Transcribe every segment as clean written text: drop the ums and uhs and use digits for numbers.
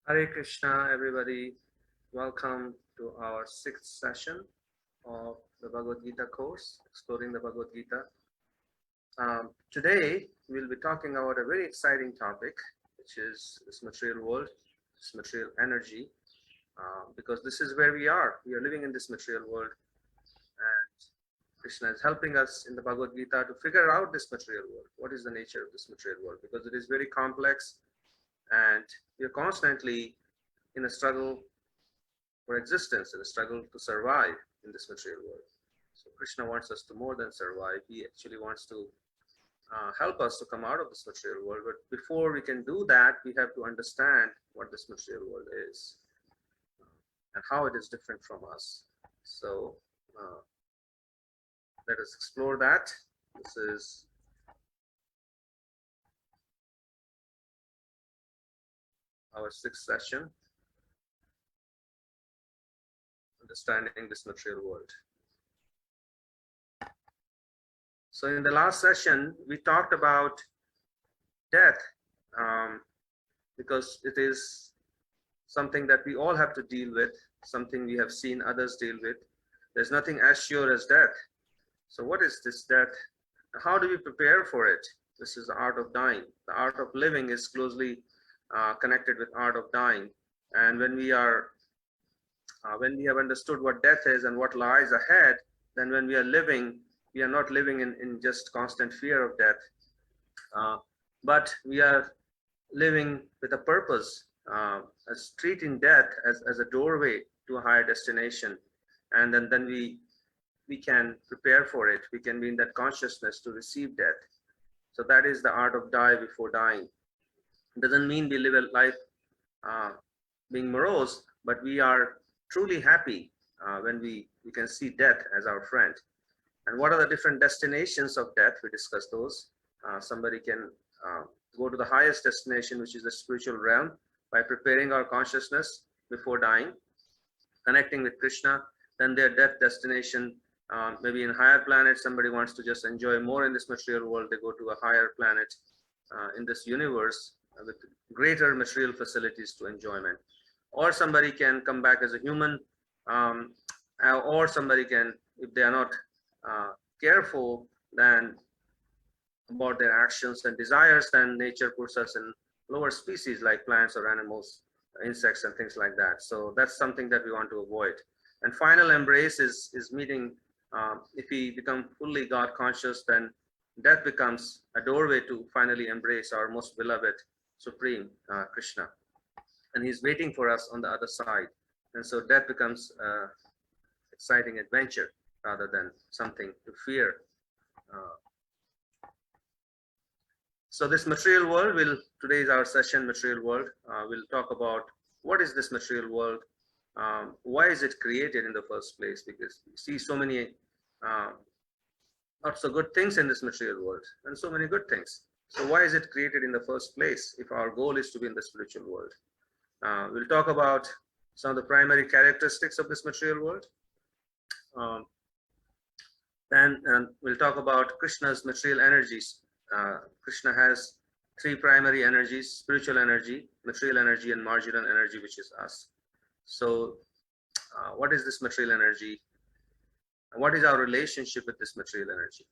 Hare Krishna, everybody. Welcome to our sixth session of the Bhagavad Gita course, Exploring the Bhagavad Gita. Today, we'll be talking about a very exciting topic, which is this material world, this material energy, because this is where we are. We are living in this material world, and Krishna is helping us in the Bhagavad Gita to figure out this material world. What is the nature of this material world? Because it is very complex, and we are constantly in a struggle for existence, and a struggle to survive in this material world. So Krishna wants us to more than survive. He actually wants to help us to come out of this material world. But before we can do that, we have to understand what this material world is and how it is different from us. So let us explore that. This is our sixth session, understanding this material world. So in the last session, we talked about death because it is something that we all have to deal with, something we have seen others deal with. There's nothing as sure as death. So what is this death? How do we prepare for it? This is the art of dying. The art of living is closely connected with art of dying. And when we have understood what death is and what lies ahead, then when we are living, we are not living in just constant fear of death, but we are living with a purpose, as treating death as a doorway to a higher destination. And then we can prepare for it. We can be in that consciousness to receive death. So that is the art of die before dying. It doesn't mean we live a life being morose, but we are truly happy when we can see death as our friend. And what are the different destinations of death? We discussed those. Somebody can go to the highest destination, which is the spiritual realm, by preparing our consciousness before dying, connecting with Krishna. Then their death destination, maybe in higher planets, somebody wants to just enjoy more in this material world, they go to a higher planet in this universe with greater material facilities to enjoyment. Or somebody can come back as a human, or somebody can, if they are not careful then about their actions and desires, then nature puts us in lower species like plants or animals, insects and things like that. So that's something that we want to avoid. And final embrace is meeting. If we become fully God conscious, then death becomes a doorway to finally embrace our most beloved Supreme Krishna, and he's waiting for us on the other side. And so death becomes an exciting adventure rather than something to fear. So this material world today is our session, material world. We'll talk about what is this material world, why is it created in the first place, because we see so many not so good things in this material world and so many good things. So why is it created in the first place if our goal is to be in the spiritual world? We'll talk about some of the primary characteristics of this material world. Then we'll talk about Krishna's material energies. Krishna has three primary energies: spiritual energy, material energy, and marginal energy, which is us. So what is this material energy? What is our relationship with this material energy?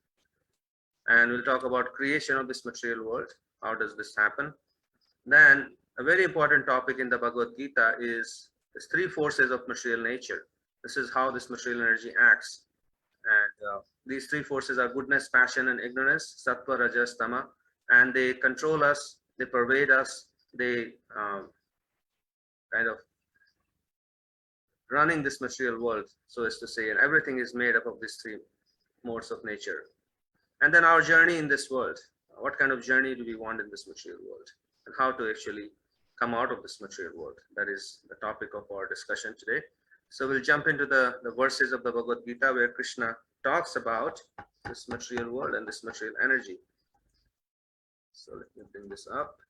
And we'll talk about creation of this material world. How does this happen? Then a very important topic in the Bhagavad Gita is the three forces of material nature. This is how this material energy acts. And these three forces are goodness, passion, and ignorance, sattva, rajas, tama, and they control us, they pervade us, they kind of running this material world, so as to say, and everything is made up of these three modes of nature. And then our journey in this world. What kind of journey do we want in this material world, and how to actually come out of this material world? That is the topic of our discussion today. So we'll jump into the verses of the Bhagavad Gita where Krishna talks about this material world and this material energy. So let me bring this up.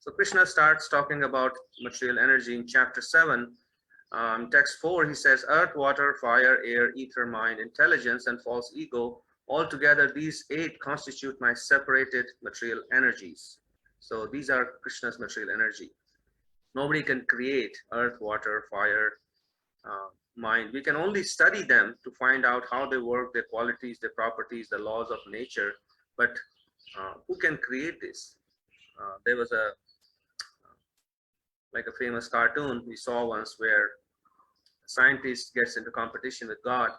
So Krishna starts talking about material energy in chapter 7. Text 4, he says, earth, water, fire, air, ether, mind, intelligence, and false ego Altogether, these 8 constitute my separated material energies. So these are Krishna's material energy. Nobody can create earth, water, fire, mind. We can only study them to find out how they work, their qualities, their properties, the laws of nature. But who can create this? There was a famous cartoon we saw once where a scientist gets into competition with God,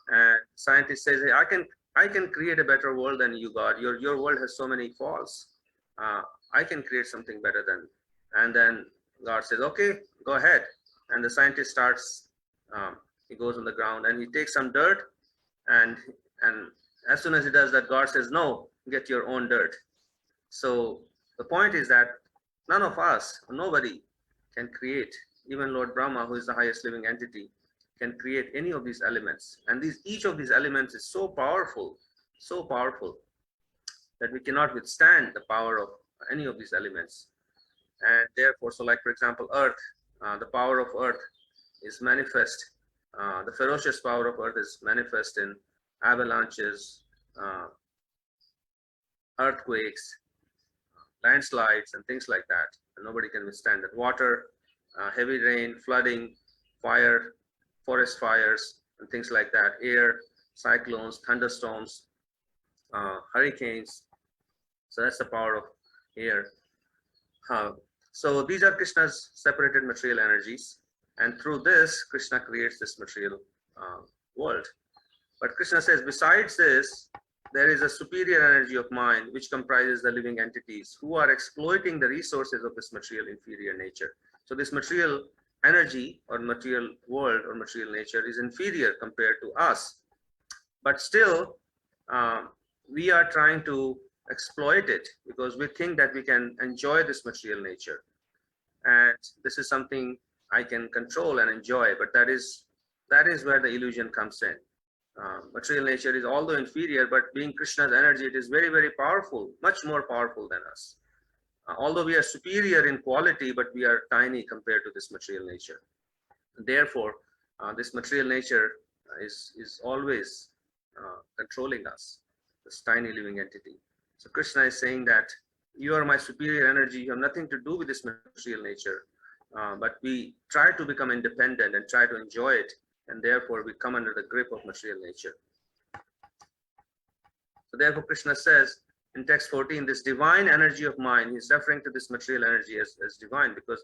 and scientist says, "Hey, I can create a better world than you, God. Your world has so many faults. I can create something better than." And then God says, "Okay, go ahead." And the scientist starts. He goes on the ground and he takes some dirt, and as soon as he does that, God says, "No, get your own dirt." So the point is that none of us, nobody, can create. Even Lord Brahma, who is the highest living entity, can create any of these elements. And each of these elements is so powerful that we cannot withstand the power of any of these elements. And therefore, so like for example, earth, the power of earth is manifest. The ferocious power of earth is manifest in avalanches, earthquakes, landslides, and things like that. And nobody can withstand that. Water, heavy rain, flooding, fire, forest fires, and things like that. Air, cyclones, thunderstorms, hurricanes. So that's the power of air. So these are Krishna's separated material energies, and through this, Krishna creates this material world. But Krishna says, besides this, there is a superior energy of mind which comprises the living entities who are exploiting the resources of this material inferior nature. So this material energy or material world or material nature is inferior compared to us, but still we are trying to exploit it because we think that we can enjoy this material nature, and this is something I can control and enjoy. But that is where the illusion comes in. Material nature is although inferior, but being Krishna's energy, it is very, very powerful, much more powerful than us. Although we are superior in quality, but we are tiny compared to this material nature. Therefore, this material nature is always controlling us, this tiny living entity. So Krishna is saying that you are my superior energy, you have nothing to do with this material nature, but we try to become independent and try to enjoy it, and therefore we come under the grip of material nature. So therefore Krishna says in text 14, this divine energy of mine, he's referring to this material energy as divine, because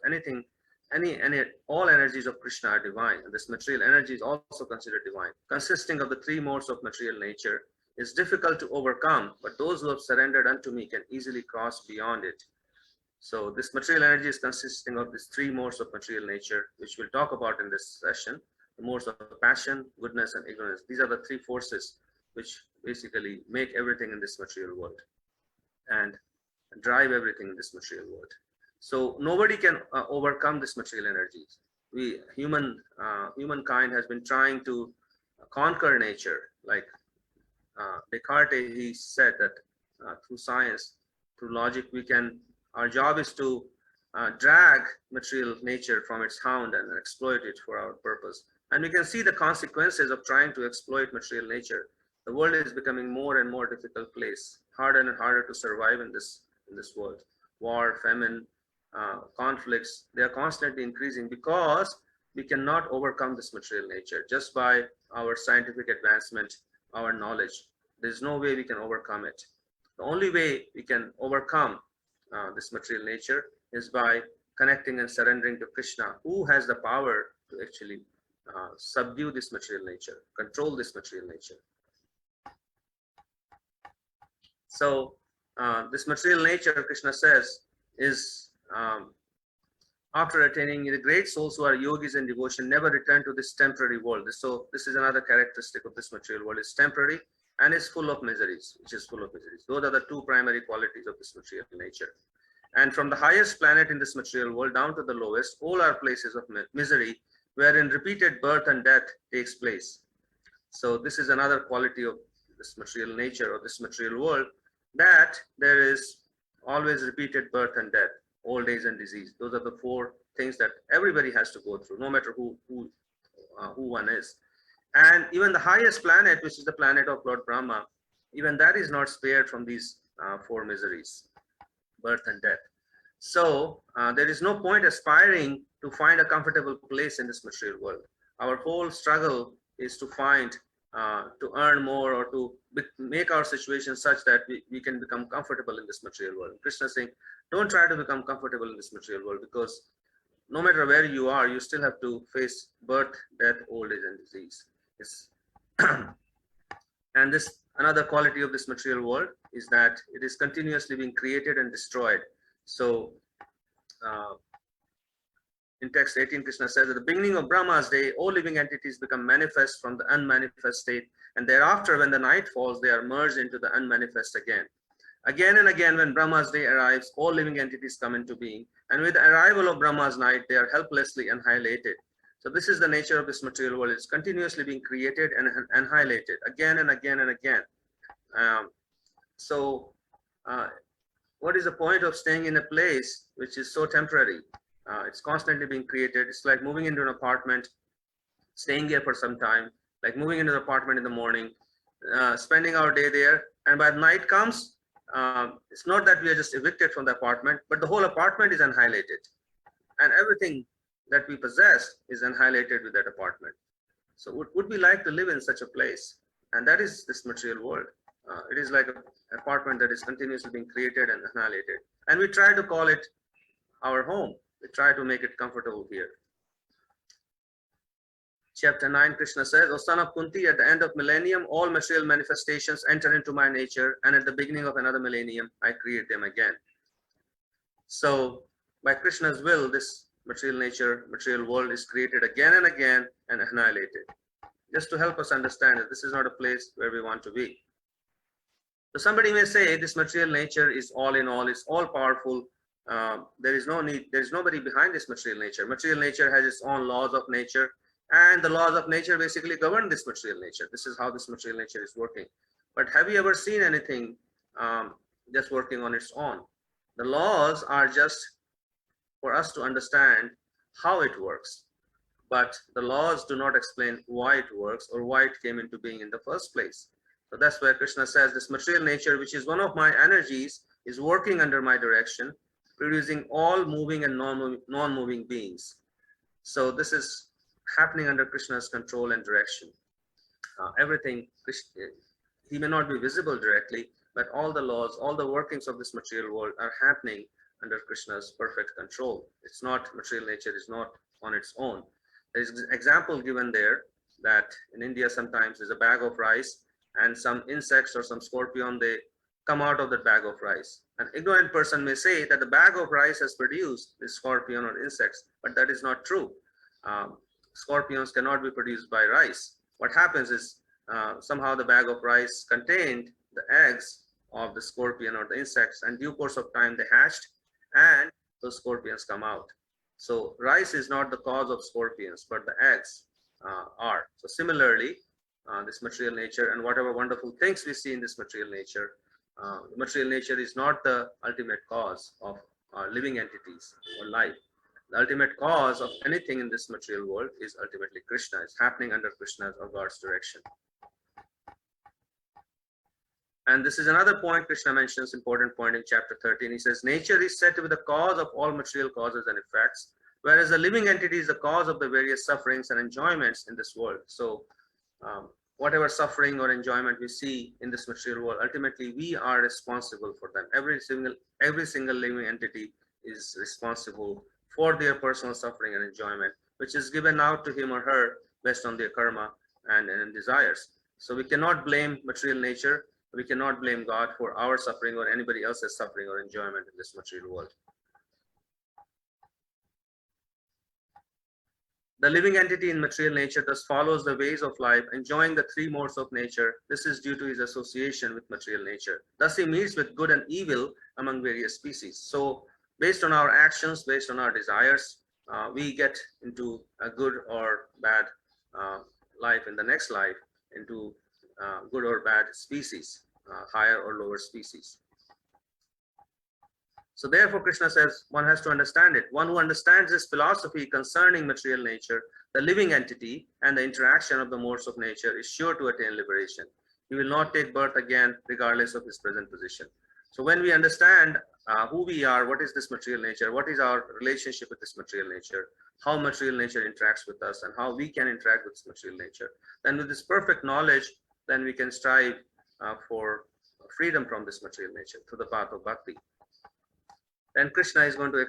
all energies of Krishna are divine, and this material energy is also considered divine. Consisting of the 3 modes of material nature, is difficult to overcome, but those who have surrendered unto me can easily cross beyond it. So this material energy is consisting of these 3 modes of material nature, which we'll talk about in this session. The modes of passion, goodness, and ignorance. These are the 3 forces which basically make everything in this material world and drive everything in this material world. So nobody can overcome this material energies. Humankind has been trying to conquer nature. Like Descartes, he said that through science, through logic, our job is to drag material nature from its hound and exploit it for our purpose. And we can see the consequences of trying to exploit material nature. The world is becoming more and more difficult place, harder and harder to survive in this world. War, famine, conflicts, they are constantly increasing because we cannot overcome this material nature just by our scientific advancement, our knowledge. There's no way we can overcome it. The only way we can overcome this material nature is by connecting and surrendering to Krishna, who has the power to actually subdue this material nature, control this material nature. So this material nature, Krishna says, is after attaining, the great souls who are yogis in devotion never return to this temporary world. So this is another characteristic of this material world. It's temporary and it's full of miseries, which is full of miseries. Those are the 2 primary qualities of this material nature. And from the highest planet in this material world down to the lowest, all are places of misery, wherein repeated birth and death takes place. So this is another quality of this material nature or this material world, that there is always repeated birth and death, old age and disease. Those are the 4 things that everybody has to go through, no matter who one is. And even the highest planet, which is the planet of Lord Brahma, even that is not spared from these four miseries, birth and death. So there is no point aspiring to find a comfortable place in this material world. Our whole struggle is to find, to earn more, or to make our situation such that we can become comfortable in this material world. Krishna is saying, don't try to become comfortable in this material world, because no matter where you are, you still have to face birth, death, old age, and disease. It's and this another quality of this material world is that it is continuously being created and destroyed. So in text 18, Krishna says, at the beginning of Brahma's day, all living entities become manifest from the unmanifest state, and thereafter, when the night falls, they are merged into the unmanifest again. Again and again, when Brahma's day arrives, all living entities come into being, and with the arrival of Brahma's night, they are helplessly annihilated. So this is the nature of this material world. It's continuously being created and annihilated again and again and again. What is the point of staying in a place which is so temporary? It's constantly being created. It's like moving into an apartment, staying there for some time, like moving into an apartment in the morning, spending our day there, and by the night comes, it's not that we are just evicted from the apartment, but the whole apartment is annihilated, and everything that we possess is annihilated with that apartment. So would we like to live in such a place? And that is this material world. It is like an apartment that is continuously being created and annihilated, and we try to call it our home. We try to make it comfortable here. Chapter 9, Krishna says, O son of Kunti, at the end of millennium, all material manifestations enter into my nature, and at the beginning of another millennium, I create them again. So by Krishna's will, this material nature, material world is created again and again and annihilated, just to help us understand that this is not a place where we want to be. So somebody may say this material nature is all in all, it's all powerful. There is no need, there is nobody behind this material nature. Material nature has its own laws of nature, and the laws of nature basically govern this material nature. This is how this material nature is working. But have you ever seen anything just working on its own? The laws are just for us to understand how it works, but the laws do not explain why it works or why it came into being in the first place. So that's where Krishna says this material nature, which is one of my energies, is working under my direction, producing all moving and non-moving beings. So this is happening under Krishna's control and direction. Everything, he may not be visible directly, but all the laws, all the workings of this material world are happening under Krishna's perfect control. It's not, material nature is not on its own. There is an example given there that in India sometimes there's a bag of rice and some insects or some scorpion, they come out of that bag of rice. An ignorant person may say that the bag of rice has produced this scorpion or insects, but that is not true. Scorpions cannot be produced by rice. What happens is somehow the bag of rice contained the eggs of the scorpion or the insects, and due course of time they hatched and those scorpions come out. So rice is not the cause of scorpions, but the eggs are. So similarly, this material nature and whatever wonderful things we see in this material nature, the material nature is not the ultimate cause of living entities or life. The ultimate cause of anything in this material world is ultimately Krishna. It's happening under Krishna's or God's direction. And this is another point Krishna mentions, important point in chapter 13. He says, nature is said to be the cause of all material causes and effects, whereas the living entity is the cause of the various sufferings and enjoyments in this world. So whatever suffering or enjoyment we see in this material world, ultimately we are responsible for them. Every single living entity is responsible for their personal suffering and enjoyment, which is given out to him or her based on their karma and desires. So we cannot blame material nature. We cannot blame God for our suffering or anybody else's suffering or enjoyment in this material world. The living entity in material nature thus follows the ways of life, enjoying the three modes of nature. This is due to his association with material nature. Thus he meets with good and evil among various species. So based on our actions, based on our desires, we get into a good or bad life in the next life, into good or bad species, higher or lower species. So therefore Krishna says one has to understand it. One who understands this philosophy concerning material nature, the living entity, and the interaction of the modes of nature is sure to attain liberation. He will not take birth again, regardless of his present position. So when we understand who we are, what is this material nature, what is our relationship with this material nature, how material nature interacts with us, and how we can interact with this material nature, then with this perfect knowledge, then we can strive for freedom from this material nature through the path of bhakti. Then Krishna is going to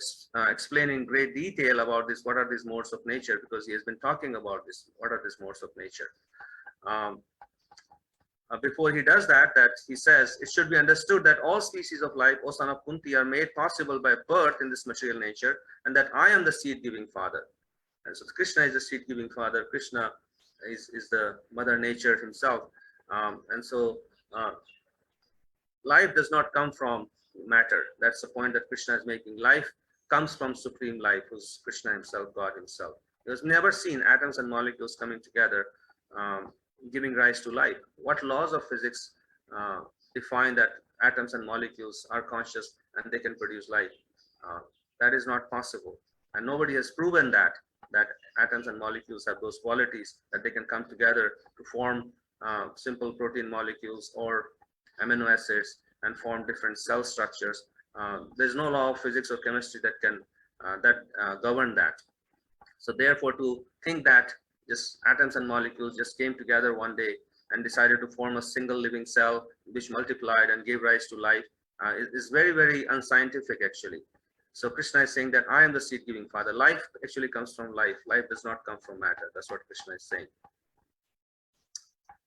explain in great detail about this, what are these modes of nature, because he has been talking about this, what are these modes of nature. Before he does that he says, it should be understood that all species of life, O son of Kunti, are made possible by birth in this material nature, and that I am the seed-giving father. And so Krishna is the seed-giving father. Krishna is the mother nature himself. And so life does not come from matter. That's the point that Krishna is making. Life comes from supreme life, who's Krishna himself, God himself. He has never seen atoms and molecules coming together, giving rise to life. What laws of physics define that atoms and molecules are conscious and they can produce life? That is not possible. And nobody has proven that atoms and molecules have those qualities, that they can come together to form simple protein molecules or amino acids and form different cell structures. There's no law of physics or chemistry that can govern that. So therefore, to think that just atoms and molecules just came together one day and decided to form a single living cell which multiplied and gave rise to life is very, very unscientific actually. So Krishna is saying that I am the seed-giving father. Life actually comes from life. Life does not come from matter. That's what Krishna is saying.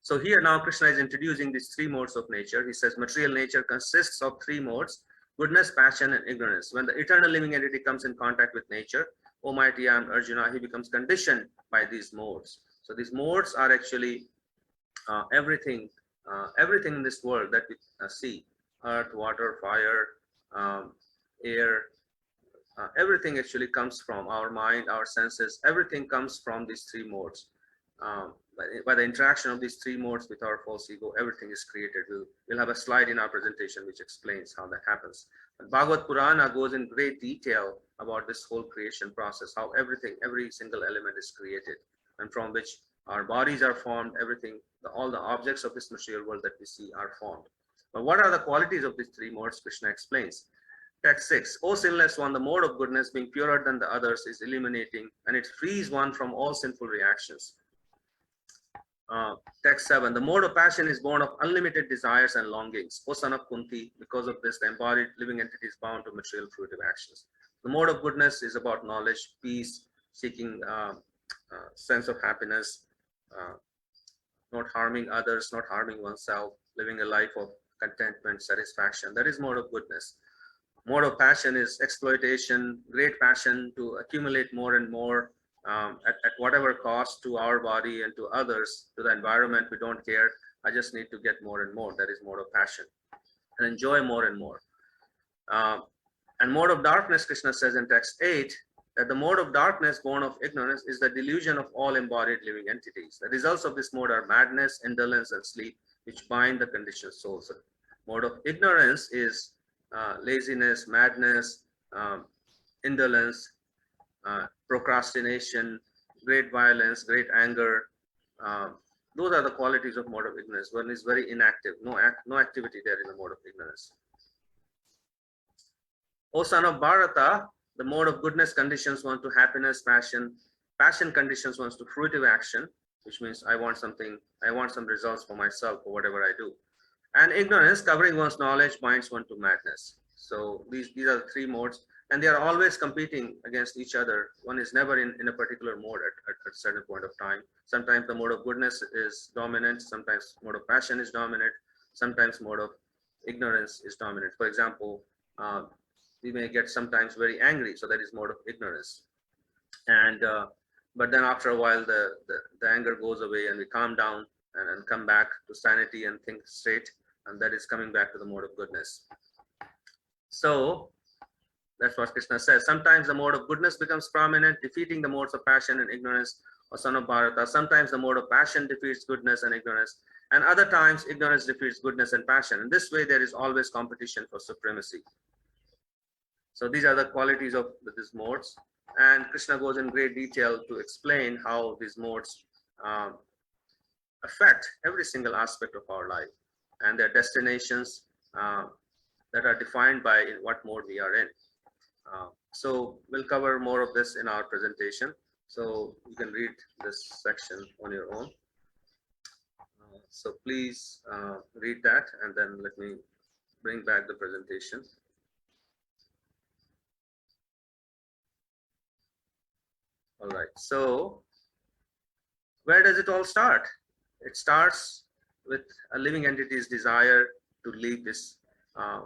So here now Krishna is introducing these three modes of nature. He says material nature consists of three modes: goodness, passion, and ignorance. When the eternal living entity comes in contact with nature, O mighty I am Arjuna, he becomes conditioned by these modes. So these modes are actually everything in this world that we see: earth, water, fire, air. Everything actually comes from our mind, our senses. Everything comes from these three modes. By the interaction of these three modes with our false ego, everything is created. We'll have a slide in our presentation which explains how that happens. But Bhagavad Purana goes in great detail about this whole creation process, how every single element is created, and from which our bodies are formed. All the objects of this material world that we see are formed. But what are the qualities of these three modes? Krishna explains. Text 6, O sinless one, the mode of goodness, being purer than the others, is illuminating, and it frees one from all sinful reactions. Text 7, the mode of passion is born of unlimited desires and longings. O son of Kunti, because of this, the embodied living entity is bound to material fruitive actions. The mode of goodness is about knowledge, peace, seeking sense of happiness, not harming others, not harming oneself, living a life of contentment, satisfaction. That is mode of goodness. Mode of passion is exploitation, great passion to accumulate more and more, at whatever cost to our body and to others, to the environment. We don't care. I just need to get more and more. That is mode of passion. And enjoy more and more. And mode of darkness, Krishna says in text 8, that the mode of darkness born of ignorance is the delusion of all embodied living entities. The results of this mode are madness, indolence, and sleep, which bind the conditioned souls. Mode of ignorance is laziness, madness, indolence, procrastination, great violence, great anger. Those are the qualities of mode of ignorance. One is very inactive, no activity there in the mode of ignorance. O son of Bharata, the mode of goodness conditions one to happiness, passion. Passion conditions one to fruitive action, which means I want some results for myself or whatever I do. And ignorance, covering one's knowledge, binds one to madness. So these are the three modes, and they are always competing against each other. One is never in a particular mode at a certain point of time. Sometimes the mode of goodness is dominant, sometimes mode of passion is dominant, sometimes mode of ignorance is dominant. For example, we may get sometimes very angry, so that is mode of ignorance. And but then after a while, the anger goes away and we calm down and come back to sanity and think straight, and that is coming back to the mode of goodness. So that's what Krishna says. Sometimes the mode of goodness becomes prominent, defeating the modes of passion and ignorance, or son of Bharata. Sometimes the mode of passion defeats goodness and ignorance, and other times ignorance defeats goodness and passion. In this way, there is always competition for supremacy. So these are the qualities of these modes, and Krishna goes in great detail to explain how these modes affect every single aspect of our life, and their destinations that are defined by in what mode we are in. So we'll cover more of this in our presentation. So you can read this section on your own. So please read that, and then let me bring back the presentation. All right. So where does it all start? It starts with a living entity's desire to leave this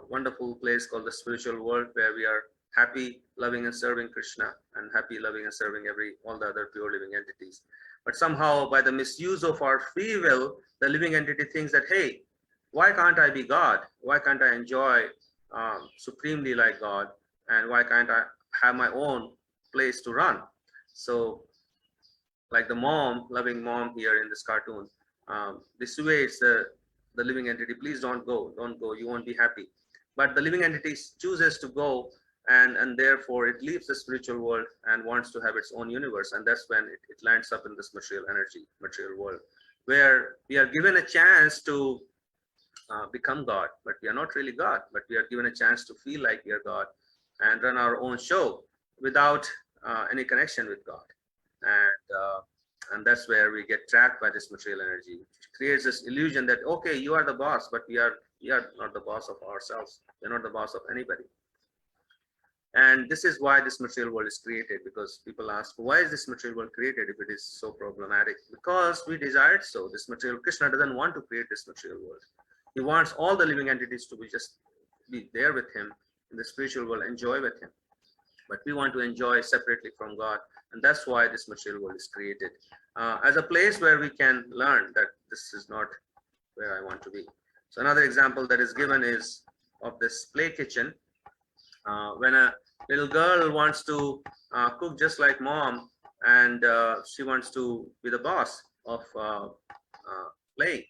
wonderful place called the spiritual world, where we are happy, loving, and serving Krishna, and happy, loving, and serving all the other pure living entities. But somehow, by the misuse of our free will, the living entity thinks that, hey, why can't I be God? Why can't I enjoy supremely like God? And why can't I have my own place to run? So, like the mom, loving mom here in this cartoon, dissuades the living entity, please don't go, you won't be happy. But the living entity chooses to go, and therefore it leaves the spiritual world and wants to have its own universe. And that's when it lands up in this material energy, material world, where we are given a chance to become God, but we are not really God, but we are given a chance to feel like we are God and run our own show without any connection with God. And that's where we get trapped by this material energy. It creates this illusion that, okay, you are the boss, but we are not the boss of ourselves. We're not the boss of anybody. And this is why this material world is created, because people ask, why is this material world created if it is so problematic? Because we desired so. This material, Krishna doesn't want to create this material world. He wants all the living entities to be there with him in the spiritual world, enjoy with him. But we want to enjoy separately from God. And that's why this material world is created, as a place where we can learn that this is not where I want to be. So another example that is given is of this play kitchen. When a little girl wants to cook just like mom, and she wants to be the boss of playing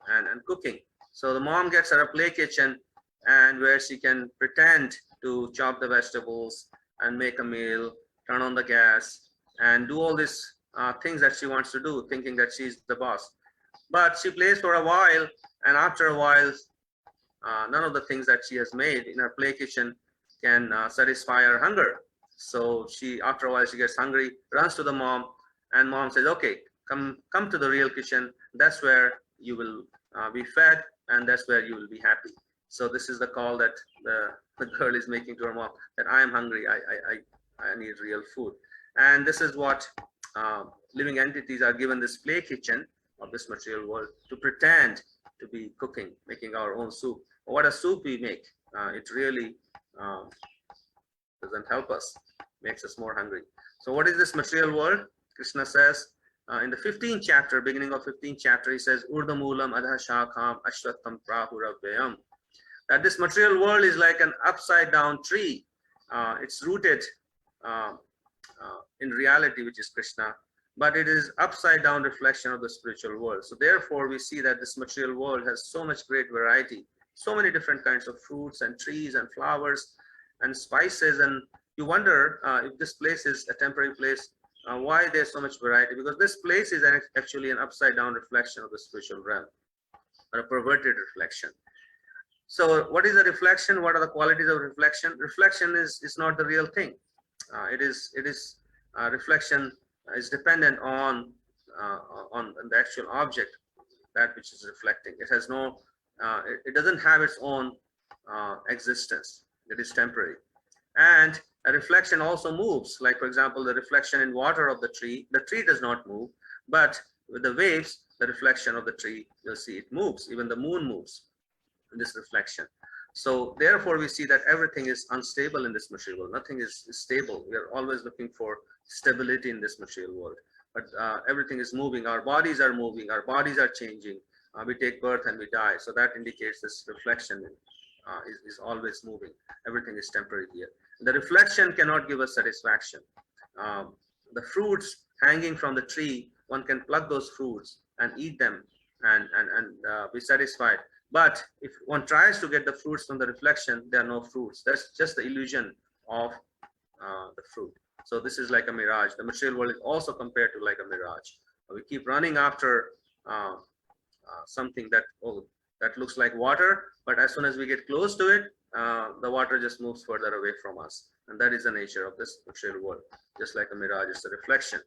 and cooking. So the mom gets her a play kitchen, and where she can pretend to chop the vegetables and make a meal, turn on the gas, and do all these things that she wants to do, thinking that she's the boss. But she plays for a while, and after a while, none of the things that she has made in her play kitchen can satisfy her hunger. So after a while, she gets hungry, runs to the mom, and mom says, okay, come to the real kitchen. That's where you will be fed, and that's where you will be happy. So this is the call that the girl is making to her mom, that I am hungry, I need real food. And this is what living entities are given, this play kitchen of this material world, to pretend to be cooking, making our own soup. What a soup we make, it really doesn't help us, makes us more hungry. So what is this material world? Krishna says in the 15th chapter, beginning of 15th chapter, he says, Urdhamulam adha shakham ashwatam prahuravyam. That this material world is like an upside down tree. It's rooted in reality, which is Krishna, but it is upside down reflection of the spiritual world. So therefore we see that this material world has so much great variety, so many different kinds of fruits and trees and flowers and spices. And you wonder if this place is a temporary place, why there's so much variety? Because this place is actually an upside down reflection of the spiritual realm, or a perverted reflection. So what is a reflection? What are the qualities of reflection? Reflection is not the real thing. Reflection is dependent on the actual object, that which is reflecting. It has no, it doesn't have its own existence. It is temporary. And a reflection also moves. Like, for example, the reflection in water of the tree does not move, but with the waves, the reflection of the tree, you'll see it moves. Even the moon moves in this reflection. So therefore we see that everything is unstable in this material world. Nothing is stable. We are always looking for stability in this material world, but everything is moving. Our bodies are moving, our bodies are changing. We take birth and we die. So that indicates this reflection is always moving. Everything is temporary here. The reflection cannot give us satisfaction. The fruits hanging from the tree, one can pluck those fruits and eat them and be satisfied. But if one tries to get the fruits from the reflection, there are no fruits. That's just the illusion of the fruit. So this is like a mirage. The material world is also compared to like a mirage. We keep running after something that, oh, that looks like water, but as soon as we get close to it, the water just moves further away from us. And that is the nature of this material world, just like a mirage, it's a reflection.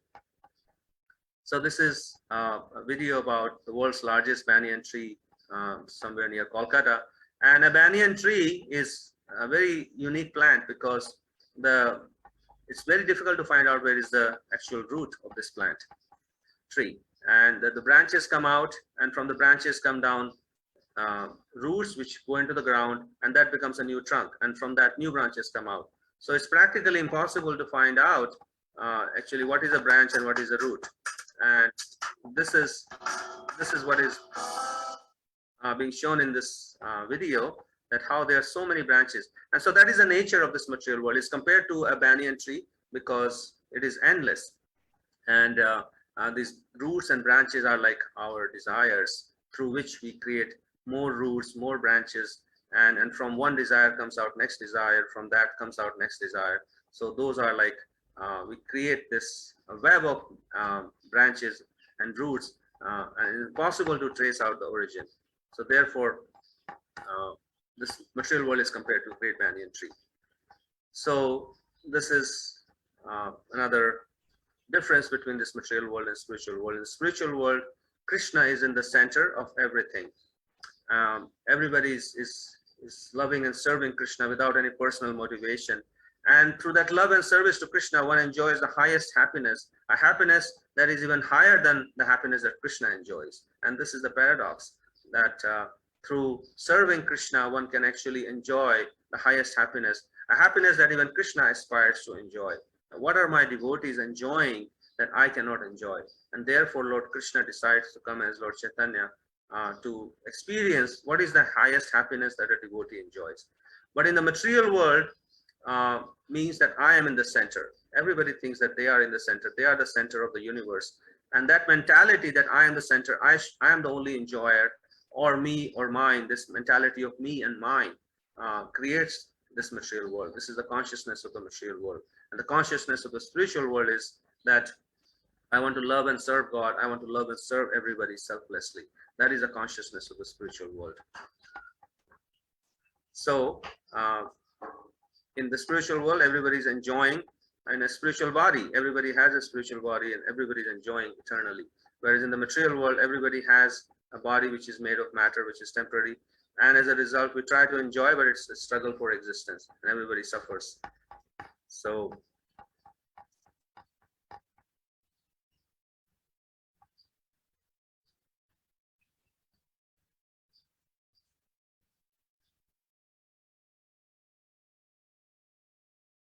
So this is a video about the world's largest banyan tree somewhere near Kolkata. And a banyan tree is a very unique plant because it's very difficult to find out where is the actual root of this plant tree. And the branches come out, and from the branches come down roots which go into the ground, and that becomes a new trunk. And from that, new branches come out. So it's practically impossible to find out actually what is a branch and what is a root. And this is what is being shown in this video, that how there are so many branches. And so that is the nature of this material world. It's compared to a banyan tree because it is endless. And these roots and branches are like our desires, through which we create more roots, more branches, and from one desire comes out next desire, from that comes out next desire. So those are like, we create this web of branches and roots, and it's impossible to trace out the origin. So therefore, this material world is compared to a great banyan tree. So this is another difference between this material world and spiritual world. In the spiritual world, Krishna is in the center of everything. Everybody is loving and serving Krishna without any personal motivation. And through that love and service to Krishna, one enjoys the highest happiness, a happiness that is even higher than the happiness that Krishna enjoys. And this is the paradox, that through serving Krishna, one can actually enjoy the highest happiness, a happiness that even Krishna aspires to enjoy. What are my devotees enjoying that I cannot enjoy? And therefore, Lord Krishna decides to come as Lord Chaitanya to experience what is the highest happiness that a devotee enjoys. But in the material world, means that I am in the center. Everybody thinks that they are in the center. They are the center of the universe. And that mentality that I am the center, I am the only enjoyer, or me or mine, this mentality of me and mine creates this material world. This is the consciousness of the material world. And the consciousness of the spiritual world is that I want to love and serve God. I want to love and serve everybody selflessly. That is the consciousness of the spiritual world. So in the spiritual world, everybody is enjoying in a spiritual body. Everybody has a spiritual body and everybody is enjoying eternally. Whereas in the material world, everybody has a body which is made of matter, which is temporary. And as a result, we try to enjoy, but it's a struggle for existence and everybody suffers. So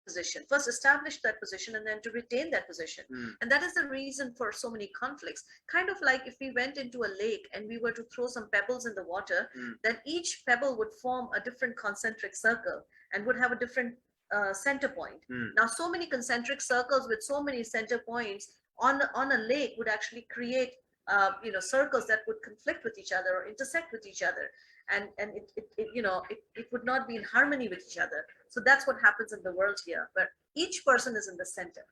position, first establish that position and then to retain that position. And that is the reason for so many conflicts. Kind of like if we went into a lake and we were to throw some pebbles in the water, then each pebble would form a different concentric circle and would have a different center point. Now, so many concentric circles with so many center points on a lake would actually create circles that would conflict with each other or intersect with each other, and it would not be in harmony with each other. So that's what happens in the world here, where each person is in the center.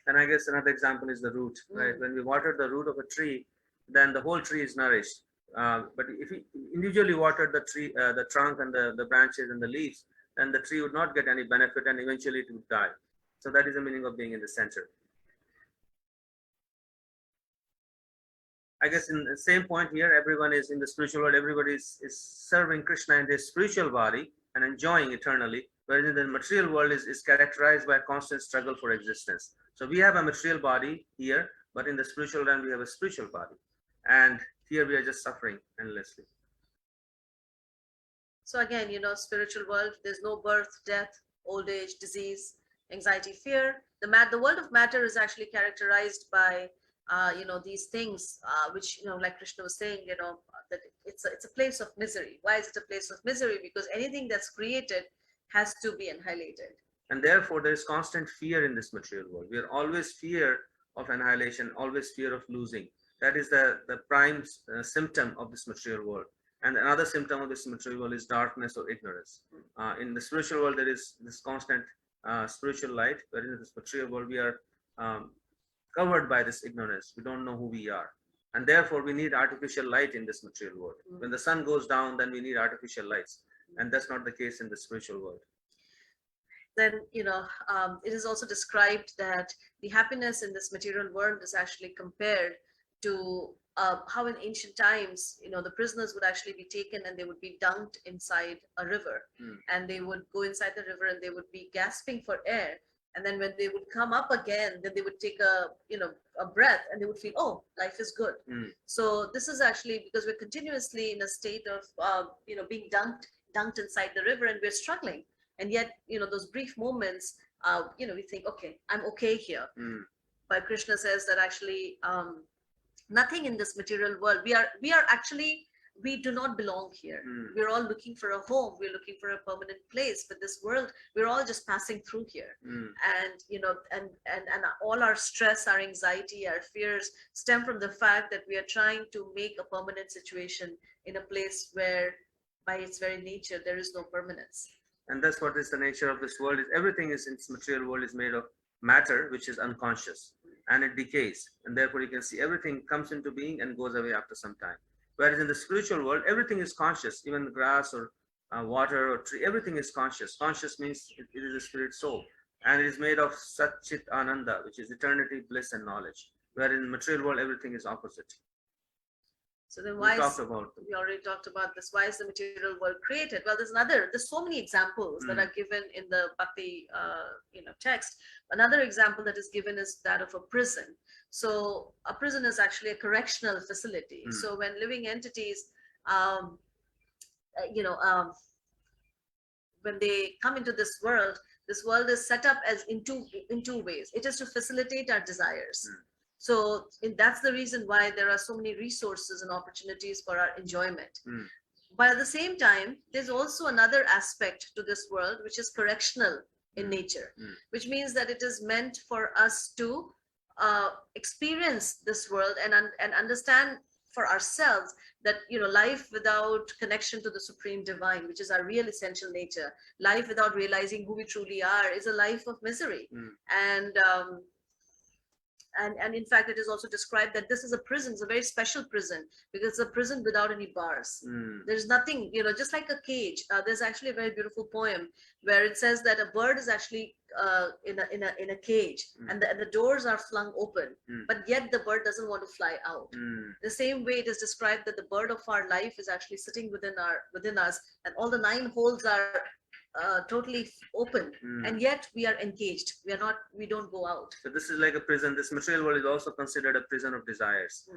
And I guess another example is the root, right? When we water the root of a tree, then the whole tree is nourished. But if we individually watered the tree, the trunk and the branches and the leaves, then the tree would not get any benefit and eventually it would die. So that is the meaning of being in the center. I guess in the same point here, everyone is in the spiritual world, everybody is serving Krishna in their spiritual body and enjoying eternally, whereas in the material world is characterized by a constant struggle for existence. So we have a material body here, but in the spiritual realm, we have a spiritual body. And here we are just suffering endlessly. So again, spiritual world, there's no birth, death, old age, disease, anxiety, fear. The world of matter is actually characterized by these things, which, like Krishna was saying, that it's a place of misery. Why is it a place of misery? Because anything that's created has to be annihilated. And therefore, there is constant fear in this material world. We are always fear of annihilation, always fear of losing. That is the prime symptom of this material world. And another symptom of this material world is darkness or ignorance. In the spiritual world, there is this constant spiritual light, whereas in this material world, we are covered by this ignorance. We don't know who we are. and therefore we need artificial light in this material world. When the sun goes down, then we need artificial lights, and that's not the case in the spiritual world. Then it is also described that the happiness in this material world is actually compared to how in ancient times, the prisoners would actually be taken and they would be dunked inside a river, and they would go inside the river and they would be gasping for air, and then when they would come up again, then they would take a breath and they would feel, oh, life is good. So this is actually because we're continuously in a state of being dunked inside the river, and we're struggling, and yet those brief moments, we think, okay, I'm okay here. But Krishna says that actually nothing in this material world, we are actually, we do not belong here. We're all looking for a home, we're looking for a permanent place, but this world, we're all just passing through here. And and all our stress, our anxiety, our fears stem from the fact that we are trying to make a permanent situation in a place where by its very nature there is no permanence. And that's what is the nature of this world. Is everything is in this material world is made of matter, which is unconscious, and it decays, and therefore you can see everything comes into being and goes away after some time. Whereas in the spiritual world, everything is conscious, even the grass or water or tree, everything is conscious. Conscious means it is a spirit soul, and it is made of Sat Chit Ananda, which is eternity, bliss, and knowledge. Where in the material world, everything is opposite. So then we we already talked about this. Why is the material world created? Well, there's so many examples that are given in the Bhakti text. Another example that is given is that of a prison. So a prison is actually a correctional facility. So when living entities, when they come into this world is set up as in two ways. It is to facilitate our desires. So that's the reason why there are so many resources and opportunities for our enjoyment. But at the same time, there's also another aspect to this world, which is correctional in nature, which means that it is meant for us to experience this world and understand for ourselves that life without connection to the supreme divine, which is our real essential nature, life without realizing who we truly are, is a life of misery. And in fact, it is also described that this is a prison. It's a very special prison because it's a prison without any bars. There's nothing, just like a cage. There's actually a very beautiful poem where it says that a bird is actually in a cage, and the doors are flung open, but yet the bird doesn't want to fly out. The same way it is described that the bird of our life is actually sitting within us, and all the 9 holes are totally open, and yet we are engaged. We don't go out. So this is like a prison. This material world is also considered a prison of desires.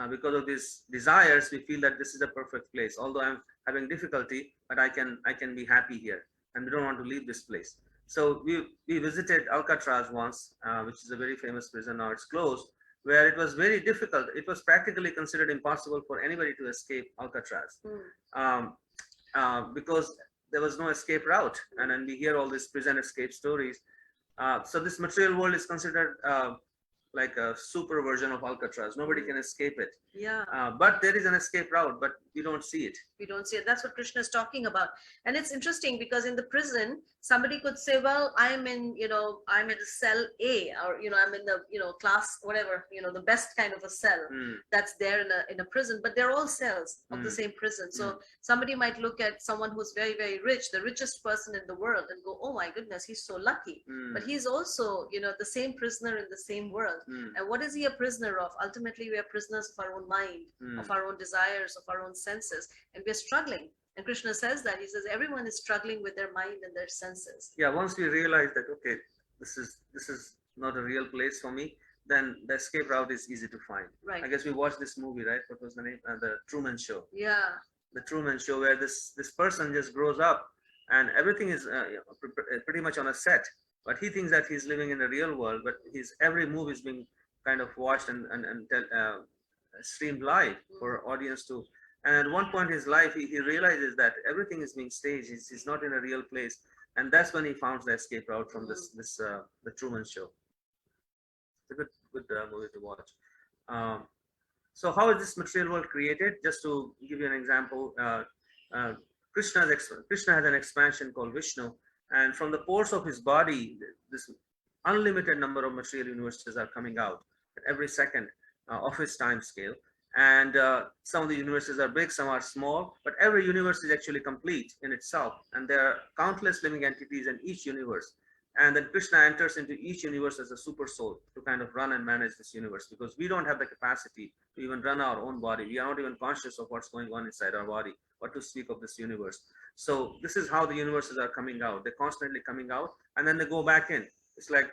Because of these desires, we feel that this is a perfect place. Although I'm having difficulty, but I can be happy here, and we don't want to leave this place. So we visited Alcatraz once, which is a very famous prison. Now it's closed, where it was very difficult. It was practically considered impossible for anybody to escape Alcatraz, because there was no escape route, and then we hear all these prison escape stories. So this material world is considered like a super version of Alcatraz. Nobody can escape it. But there is an escape route, but we don't see it. We don't see it. That's what Krishna is talking about. And it's interesting because in the prison, somebody could say, well, I'm in cell A, or, I'm in the, class, whatever, the best kind of a cell that's there in a prison, but they're all cells of the same prison. So somebody might look at someone who's very, very rich, the richest person in the world, and go, oh my goodness, he's so lucky. But he's also, the same prisoner in the same world. And what is he a prisoner of? Ultimately, we are prisoners of our own mind, of our own desires, of our own senses, and we're struggling. And Krishna says that. He says everyone is struggling with their mind and their senses. Yeah, once we realize that, okay, this is not a real place for me, then the escape route is easy to find. Right. I guess we watched this movie, right? What was the name? The Truman Show. Yeah. The Truman Show, where this person just grows up and everything is pretty much on a set. But he thinks that he's living in the real world, but his every move is being kind of watched and streamed live for audience to. And at one point in his life, he realizes that everything is being staged. He's not in a real place, and that's when he found the escape route from the Truman Show. It's a good movie to watch. So how is this material world created? Just to give you an example, Krishna has an expansion called Vishnu, and from the pores of his body, this unlimited number of material universes are coming out at every second of his time scale. And some of the universes are big, some are small, but every universe is actually complete in itself, and there are countless living entities in each universe. And then Krishna enters into each universe as a super soul to kind of run and manage this universe, because we don't have the capacity to even run our own body. We are not even conscious of what's going on inside our body, what to speak of this universe. So this is how the universes are coming out. They're constantly coming out, and then they go back in. It's like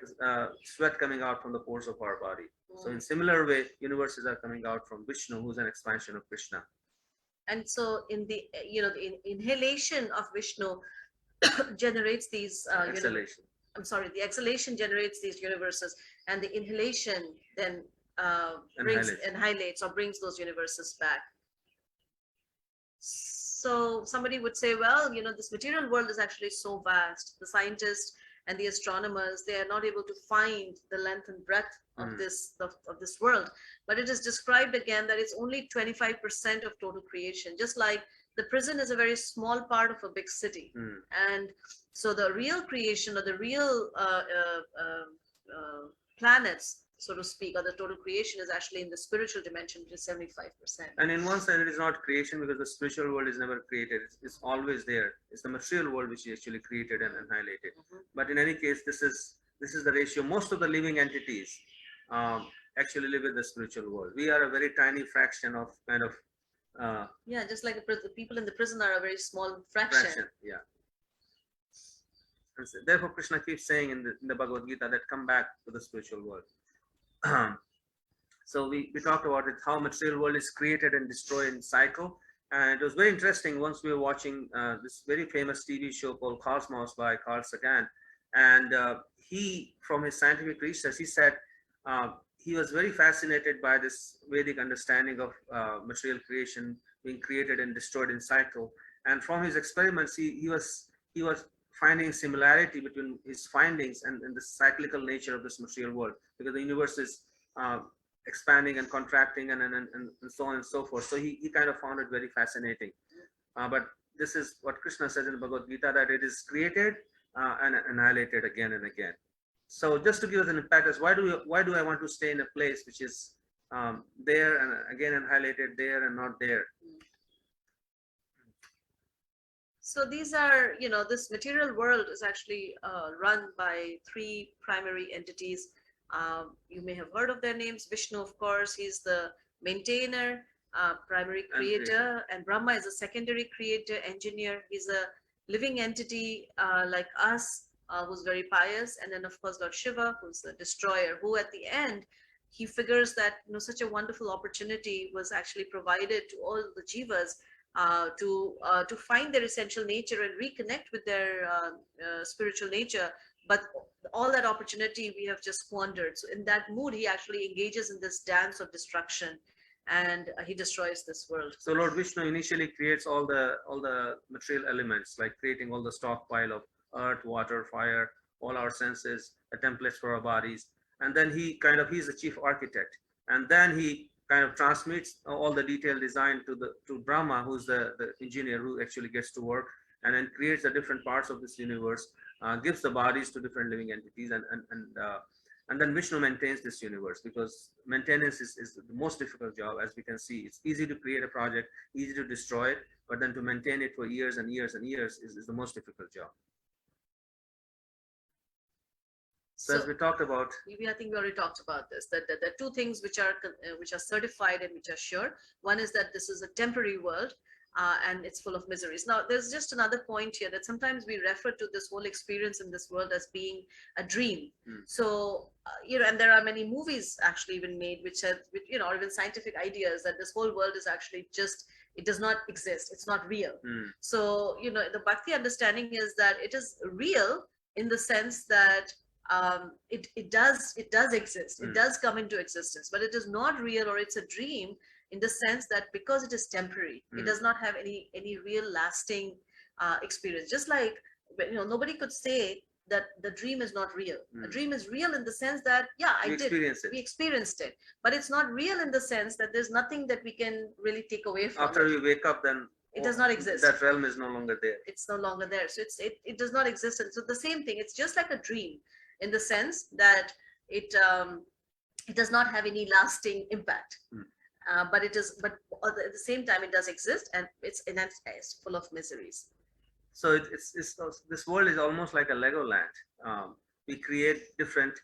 sweat coming out from the pores of our body. So in similar way, universes are coming out from Vishnu, who's an expansion of Krishna. And so in the the inhalation of Vishnu generates these Exhalation. I'm sorry, the exhalation generates these universes, and the inhalation then annihilates or brings those universes back. So somebody would say, well, this material world is actually so vast. The scientists and the astronomers, they are not able to find the length and breadth of this world. But it is described again that it's only 25% of total creation. Just like the prison is a very small part of a big city, and so the real creation, or the real planets, so to speak, or the total creation, is actually in the spiritual dimension, which is 75%. And in one sense, it is not creation, because the spiritual world is never created. It's always there. It's the material world which is actually created and annihilated. But in any case, this is the ratio. Most of the living entities actually live in the spiritual world. We are a very tiny fraction of kind of. Yeah, just like the people in the prison are a very small fraction. Yeah. And so therefore, Krishna keeps saying in the Bhagavad Gita that come back to the spiritual world. So we talked about it, how material world is created and destroyed in cycle. And it was very interesting. Once we were watching this very famous TV show called Cosmos by Carl Sagan, and he, from his scientific research, he said he was very fascinated by this Vedic understanding of material creation being created and destroyed in cycle. And from his experiments, he was finding similarity between his findings and the cyclical nature of this material world, because the universe is expanding and contracting and so on and so forth. So he kind of found it very fascinating. But this is what Krishna says in Bhagavad Gita, that it is created and annihilated again and again. So just to give us an impact, as why do I want to stay in a place which is there and again annihilated, there and not there? So these are, this material world is actually run by three primary entities. You may have heard of their names. Vishnu, of course, he's the maintainer, primary creator, and Brahma is a secondary creator, engineer. He's a living entity like us, who's very pious. And then, of course, Lord Shiva, who's the destroyer, who at the end, he figures that such a wonderful opportunity was actually provided to all the jivas to find their essential nature and reconnect with their spiritual nature. But all that opportunity we have just squandered. So in that mood, he actually engages in this dance of destruction, and he destroys this world. So Lord Vishnu initially creates all the material elements, like creating all the stockpile of earth, water, fire, all our senses, the templates for our bodies. And then he's the chief architect. And then he kind of transmits all the detailed design to Brahma, who's the engineer who actually gets to work, and then creates the different parts of this universe, gives the bodies to different living entities, and then Vishnu maintains this universe, because maintenance is the most difficult job. As we can see, it's easy to create a project, easy to destroy it, but then to maintain it for years and years and years is the most difficult job. So as we talked about, I think we already talked about this, that there are two things which are certified and which are sure. One is that this is a temporary world, and it's full of miseries. Now, there's just another point here, that sometimes we refer to this whole experience in this world as being a dream. So, and there are many movies actually even made which have, or even scientific ideas that this whole world is actually just, it does not exist. It's not real. So, the Bhakti understanding is that it is real in the sense that it does exist. It does come into existence, but it is not real, or it's a dream in the sense that because it is temporary, it does not have any real lasting experience. Just like, nobody could say that the dream is not real. A dream is real in the sense that, yeah, we experienced it, but it's not real in the sense that there's nothing that we can really take away from after we wake up, then it does not exist. That realm is no longer there. It's no longer there. So it does not exist. And so the same thing, it's just like a dream in the sense that it does not have any lasting impact. but at the same time, it does exist, and it's full of miseries. So this world is almost like a Lego land. We create different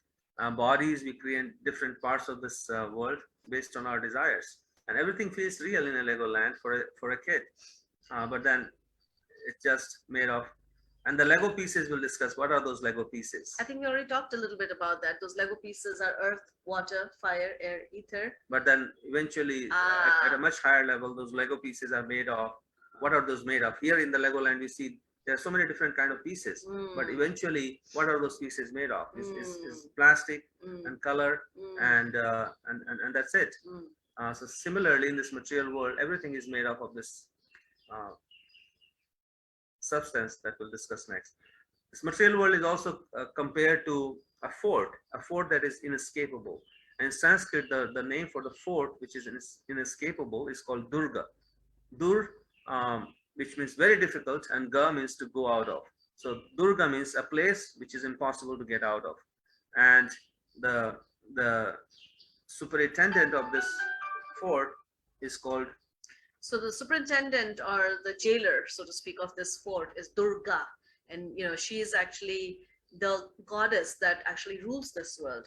bodies, we create different parts of this world based on our desires, and everything feels real in a Lego land for a kid. But then it's just made of, and the Lego pieces we'll discuss. What are those Lego pieces? I think we already talked a little bit about that. Those Lego pieces are earth, water, fire, air, ether. But then eventually, at a much higher level, those Lego pieces are made of. What are those made of? Here in the Lego land, we see there are so many different kind of pieces. But eventually, what are those pieces made of? Is plastic and color, and that's it. So similarly, in this material world, everything is made up of this substance that we'll discuss next. This material world is also compared to a fort that is inescapable. And in Sanskrit, the name for the fort, which is inescapable, is called Durga. Dur, which means very difficult, and Ga means to go out of. So Durga means a place which is impossible to get out of. And the superintendent of this fort is called. So the superintendent, or the jailer, so to speak, of this fort is Durga, and she is actually the goddess that actually rules this world.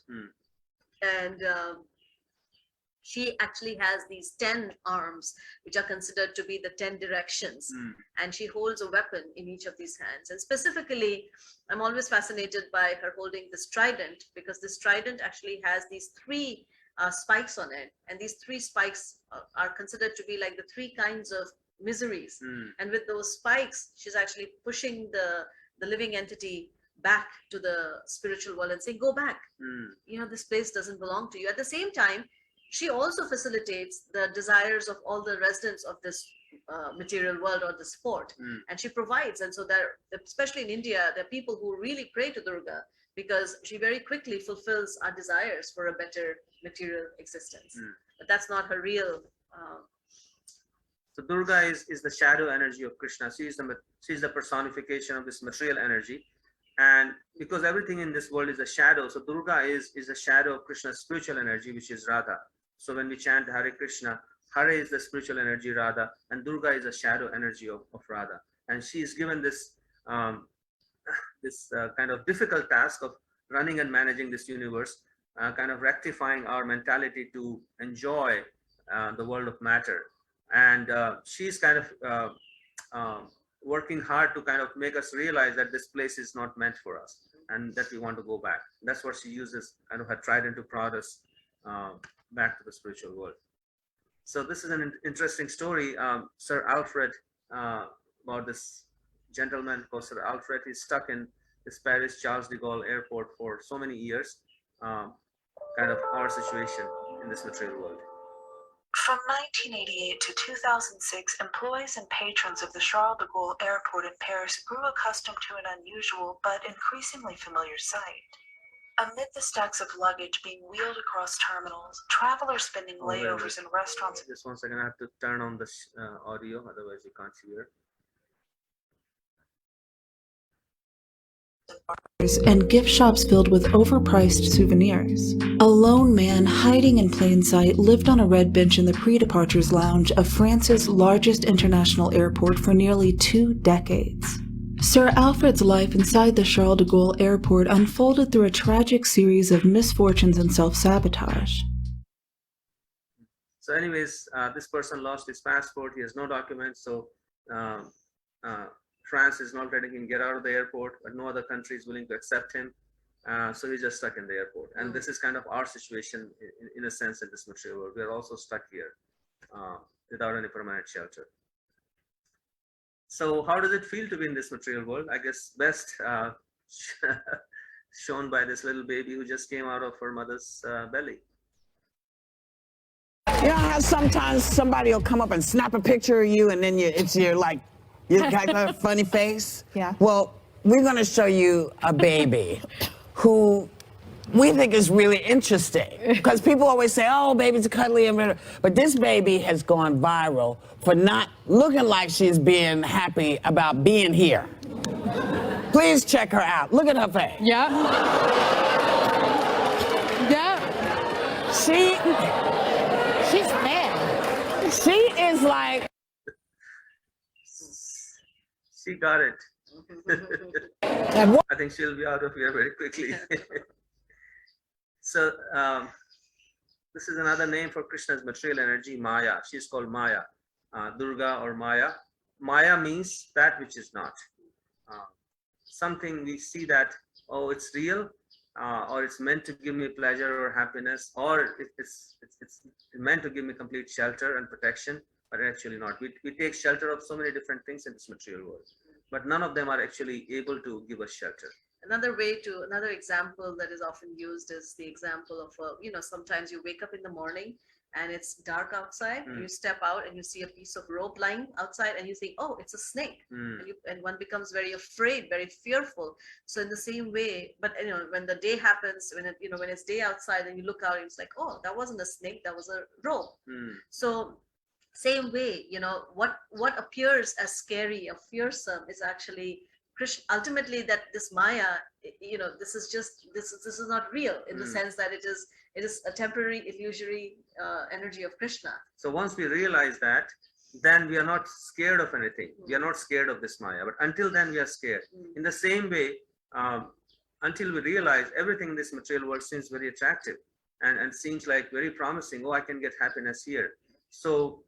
And she actually has these 10 arms, which are considered to be the 10 directions, and she holds a weapon in each of these hands. And specifically, I'm always fascinated by her holding this trident, because this trident actually has these 3 spikes on it, and these 3 spikes are considered to be like the 3 kinds of miseries. And with those spikes, she's actually pushing the living entity back to the spiritual world and saying, go back. This place doesn't belong to you. At the same time, she also facilitates the desires of all the residents of this material world, or this fort, and she provides. And so there, especially in India, there are people who really pray to Durga, because she very quickly fulfills our desires for a better material existence. But that's not her real. So Durga is the shadow energy of Krishna. She's the personification of this material energy. And because everything in this world is a shadow, so Durga is a shadow of Krishna's spiritual energy, which is Radha. So when we chant Hare Krishna, Hare is the spiritual energy, Radha, and Durga is a shadow energy of Radha. And she is given this kind of difficult task of running and managing this universe, kind of rectifying our mentality to enjoy the world of matter. And she's kind of working hard to kind of make us realize that this place is not meant for us, and that we want to go back. That's what she uses, kind of her trident, to prod us back to the spiritual world. So this is an interesting story. Sir Alfred, about this gentleman called Sir Alfred. He's stuck in this Paris Charles de Gaulle airport for so many years, kind of our situation in this material world. From 1988 to 2006, employees and patrons of the Charles de Gaulle Airport in Paris grew accustomed to an unusual but increasingly familiar sight. Amid the stacks of luggage being wheeled across terminals, travelers spending layovers in restaurants. Just 1 second, I have to turn on the audio, otherwise you can't hear. And gift shops filled with overpriced souvenirs. A lone man hiding in plain sight lived on a red bench in the pre-departures lounge of France's largest international airport for nearly 2 decades. Sir Alfred's life inside the Charles de Gaulle airport unfolded through a tragic series of misfortunes and self-sabotage. So anyways, this person lost his passport. He has no documents, so France is not letting him get out of the airport, but no other country is willing to accept him. So he's just stuck in the airport. And this is kind of our situation in a sense in this material world. We are also stuck here without any permanent shelter. So how does it feel to be in this material world? I guess best shown by this little baby who just came out of her mother's belly. You know how sometimes somebody will come up and snap a picture of you, and then you're like, you got a funny face? Yeah. Well, we're going to show you a baby who we think is really interesting, because people always say, oh, baby's cuddly, but this baby has gone viral for not looking like she's being happy about being here. Please check her out. Look at her face. Yeah. Yeah. She's mad. She is like, She got it. and what? I think she'll be out of here very quickly. So this is another name for Krishna's material energy, Maya. She's called Maya, Durga or Maya. Maya means that which is not. Something we see that, oh, it's real, or it's meant to give me pleasure or happiness, or it's meant to give me complete shelter and protection, but actually not. We take shelter of so many different things in this material world, but none of them are actually able to give us shelter. Another example that is often used is the example of, sometimes you wake up in the morning and it's dark outside, you step out and you see a piece of rope lying outside and you think, oh, it's a snake. And one becomes very afraid, very fearful. So in the same way, but when the day happens, when it's day outside and you look out, it's like, oh, that wasn't a snake, that was a rope. So same way, what appears as scary or fearsome is actually Krishna. Ultimately, that this Maya, this is not real in the sense that it is a temporary, illusory energy of Krishna. So once we realize that, then we are not scared of anything. We are not scared of this Maya. But until then, we are scared. In the same way, until we realize everything in this material world seems very attractive and seems like very promising. Oh, I can get happiness here. So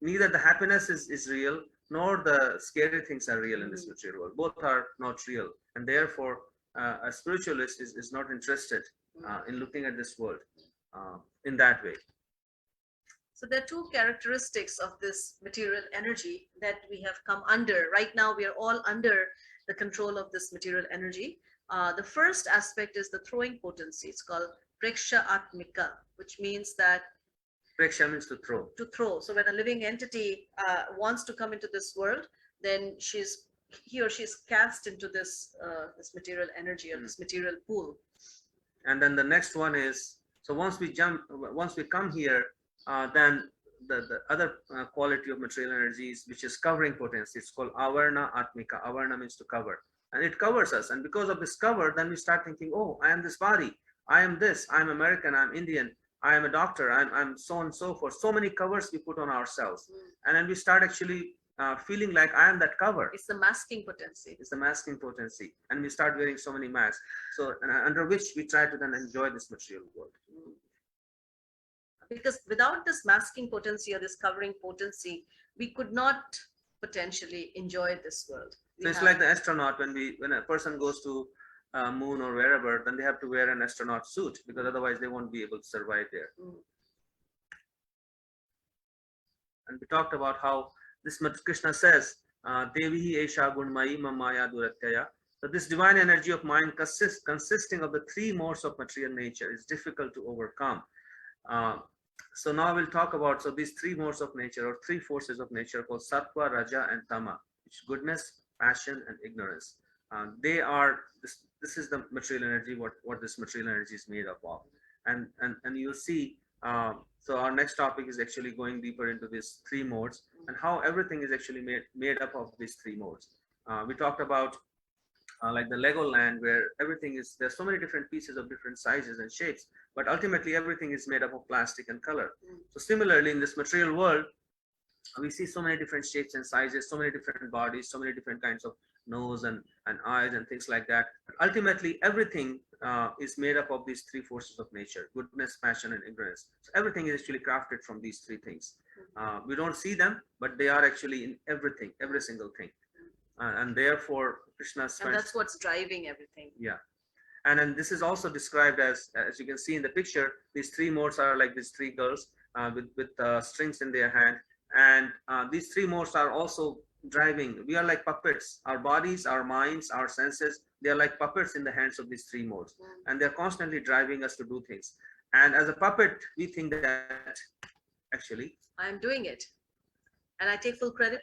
neither the happiness is real, nor the scary things are real in this material world. Both are not real. And therefore, a spiritualist is not interested in looking at this world in that way. So there are two characteristics of this material energy that we have come under. Right now, we are all under the control of this material energy. The first aspect is the throwing potency. It's called Preksha Atmika, which means that Preksha means to throw. To throw. So when a living entity wants to come into this world, then he or she is cast into this material energy or this material pool. And then the next one is, so once we come here, then the other quality of material energies, which is covering potency, it's called Avarna Atmika. Avarna means to cover, and it covers us. And because of this cover, then we start thinking, oh, I am this body, I am this, I'm American, I'm Indian, I am a doctor, I'm so on and so forth. So many covers we put on ourselves. And then we start actually feeling like I am that cover. It's the masking potency. It's the masking potency. And we start wearing so many masks. So under which we try to then enjoy this material world. Because without this masking potency or this covering potency, we could not potentially enjoy this world. So it's like the astronaut, when a person goes to moon or wherever, then they have to wear an astronaut suit, because otherwise they won't be able to survive there. And we talked about how this Krishna says, Devi Esha Gunmayi Mamaya Duratyaya. So this divine energy of mind consisting of the three modes of material nature is difficult to overcome. So now we'll talk about, so these three modes of nature or three forces of nature called Sattva, Raja and Tama, which is goodness, passion and ignorance. They are, this is the material energy, what this material energy is made up of. And you'll see, so our next topic is actually going deeper into these three modes and how everything is actually made up of these three modes. We talked about like the Lego land, where everything is, there's so many different pieces of different sizes and shapes, but ultimately everything is made up of plastic and color. So similarly in this material world, we see so many different shapes and sizes, so many different bodies, so many different kinds of nose and eyes and things like that. But ultimately everything is made up of these three forces of nature: goodness, passion and ignorance. So everything is actually crafted from these three things. We don't see them, but they are actually in everything, every single thing. And therefore Krishna spends, and that's what's driving everything. Yeah. And then this is also described as you can see in the picture, these three modes are like these three girls with strings in their hand. And these three modes are also driving. We are like puppets. Our bodies, our minds, our senses, they are like puppets in the hands of these three modes. And they're constantly driving us to do things. And as a puppet, we think that actually I'm doing it. And I take full credit.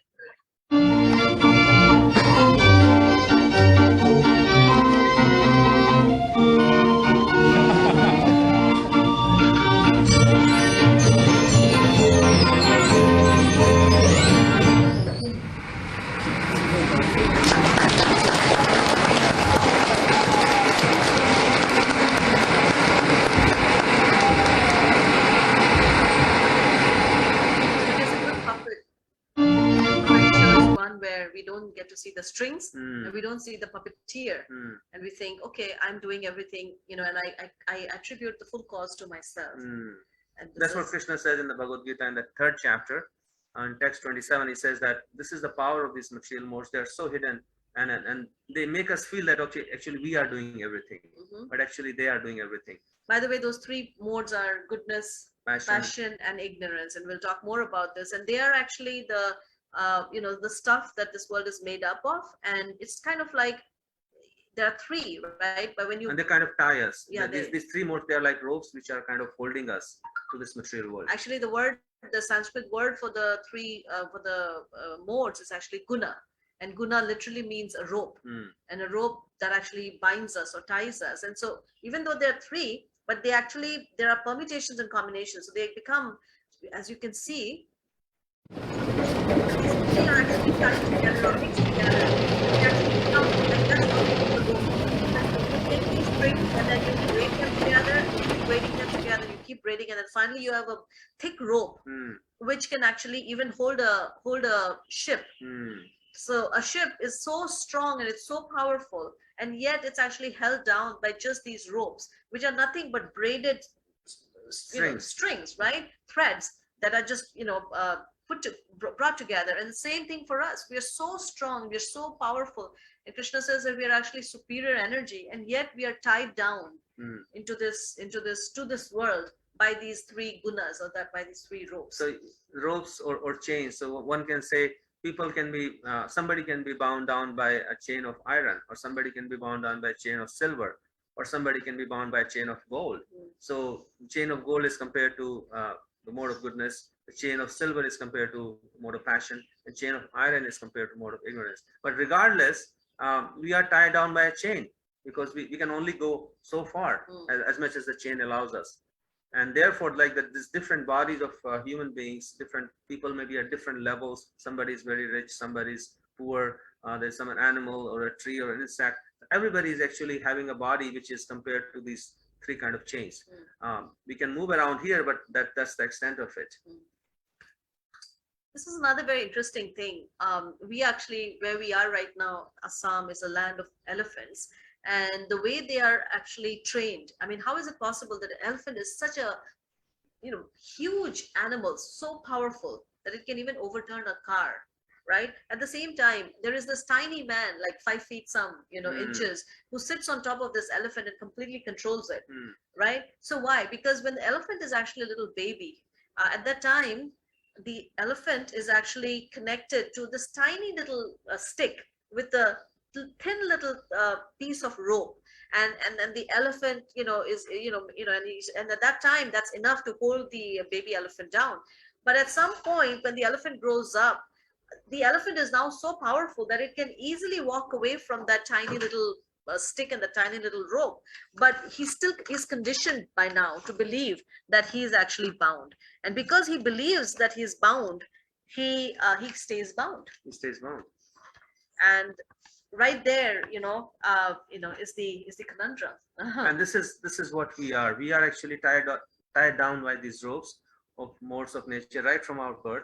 where we don't get to see the strings and we don't see the puppeteer, and we think, okay, I'm doing everything, and I attribute the full cause to myself. And That's what Krishna says in the Bhagavad Gita in the 3rd chapter. In text 27, he says that this is the power of these material modes. They are so hidden, and they make us feel that, okay, actually we are doing everything, but actually they are doing everything. By the way, those 3 modes are goodness, passion, and ignorance, and we'll talk more about this. And they are actually the the stuff that this world is made up of, and it's kind of like there are 3, right? But when you and they kind of tie us. Yeah, these 3 modes, they are like ropes which are kind of holding us to this material world. actually the Sanskrit word for the 3 modes is actually guna, and guna literally means a rope, and a rope that actually binds us or ties us. And so even though there are 3, but there are permutations and combinations, so they become, as you can see, they are actually tied together or mixed together. They actually become, and that's how you do the rope. You take these strings and then you braid them together, you keep braiding them together, you keep braiding, and then finally you have a thick rope which can actually even hold a ship. So a ship is so strong and it's so powerful, and yet it's actually held down by just these ropes, which are nothing but braided strings, right? Threads that are just brought together. And the same thing for us. We are so strong, we are so powerful, and Krishna says that we are actually superior energy, and yet we are tied down into this world by these 3 gunas, or that by these 3 ropes. So ropes or chains. So one can say people can be, somebody can be bound down by a chain of iron, or somebody can be bound down by a chain of silver, or somebody can be bound by a chain of gold. So chain of gold is compared to the mode of goodness, the chain of silver is compared to mode of passion, the chain of iron is compared to mode of ignorance. But regardless, we are tied down by a chain, because we can only go so far as much as the chain allows us. And therefore, like these different bodies of human beings, different people may be at different levels. Somebody is very rich, somebody is poor, there's some animal or a tree or an insect. Everybody is actually having a body which is compared to these 3 kind of chains. We can move around here, but that's the extent of it. This is another very interesting thing. We actually, where we are right now, Assam is a land of elephants. And the way they are actually trained, I mean, how is it possible that an elephant is such a huge animal, so powerful that it can even overturn a car, right? At the same time, there is this tiny man, like 5 feet some inches, who sits on top of this elephant and completely controls it, right? So why? Because when the elephant is actually a little baby, at that time the elephant is actually connected to this tiny little stick with a thin little piece of rope, and then the elephant is and at that time that's enough to hold the baby elephant down. But at some point when the elephant grows up, the elephant is now so powerful that it can easily walk away from that tiny little stick and the tiny little rope, but he still is conditioned by now to believe that he is actually bound, and because he believes that he is bound, he stays bound. He stays bound. And right there, is the conundrum. And this is what we are. We are actually tied down by these ropes of modes of nature right from our birth.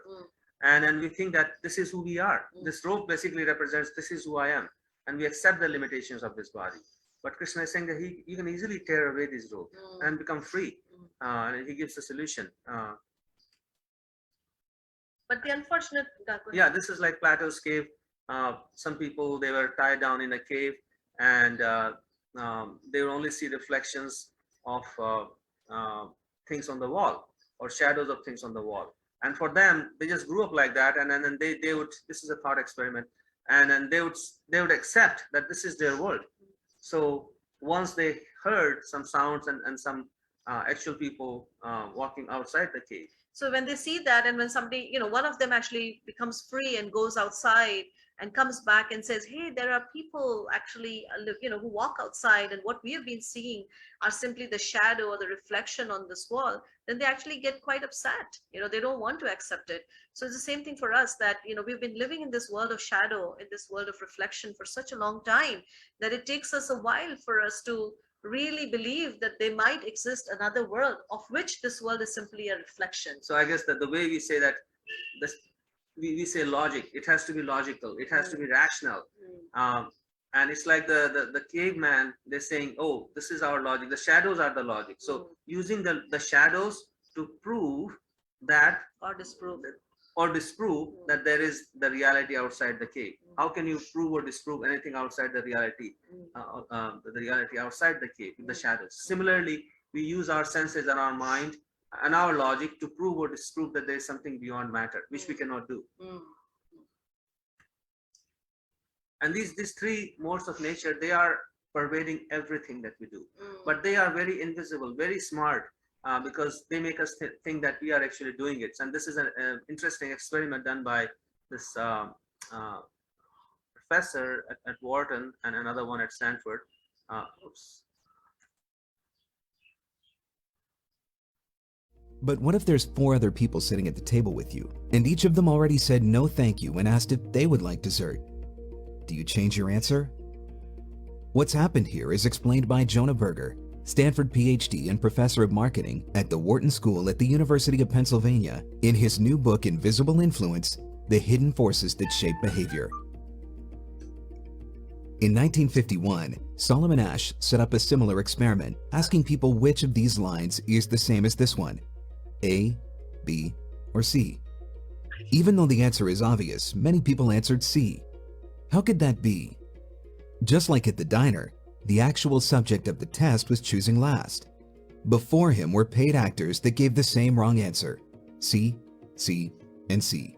And then we think that this is who we are. This rope basically represents this is who I am, and we accept the limitations of this body. But Krishna is saying that you can easily tear away these ropes and become free. And he gives a solution. But the unfortunate, yeah, this is like Plato's cave. Some people, they were tied down in a cave, and they would only see reflections of things on the wall, or shadows of things on the wall. And for them, they just grew up like that, and then they would, this is a thought experiment, and then they would accept that this is their world. So once they heard some sounds and some actual people walking outside the cave. So when they see that, and when somebody, one of them actually becomes free and goes outside and comes back and says, hey, there are people actually, who walk outside, and what we have been seeing are simply the shadow or the reflection on this wall, then they actually get quite upset. They don't want to accept it. So it's the same thing for us, that, we've been living in this world of shadow, in this world of reflection for such a long time, that it takes us a while for us to really believe that there might exist another world, of which this world is simply a reflection. So I guess that the way we say that we say logic. It has to be logical. It has to be rational. Mm. And it's like the caveman, they're saying, oh, this is our logic. The shadows are the logic. So using the shadows to prove that Or disprove. or disprove that there is the reality outside the cave. How can you prove or disprove anything outside the reality? The reality outside the cave, the shadows. Similarly, we use our senses and our mind and our logic to prove or disprove that there is something beyond matter, which we cannot do. Mm. And these three modes of nature, they are pervading everything that we do. But they are very invisible, very smart, because they make us think that we are actually doing it. And this is an interesting experiment done by this professor at Wharton and another one at Stanford. Oops. But what if there's 4 other people sitting at the table with you, and each of them already said no thank you when asked if they would like dessert? Do you change your answer? What's happened here is explained by Jonah Berger, Stanford PhD and professor of marketing at the Wharton School at the University of Pennsylvania, in his new book Invisible Influence: The Hidden Forces That Shape Behavior. In 1951, Solomon Asch set up a similar experiment, asking people which of these lines is the same as this one: A, B, or C. Even though the answer is obvious, many people answered C. How could that be? Just like at the diner, the actual subject of the test was choosing last. Before him were paid actors that gave the same wrong answer: C, C, and C.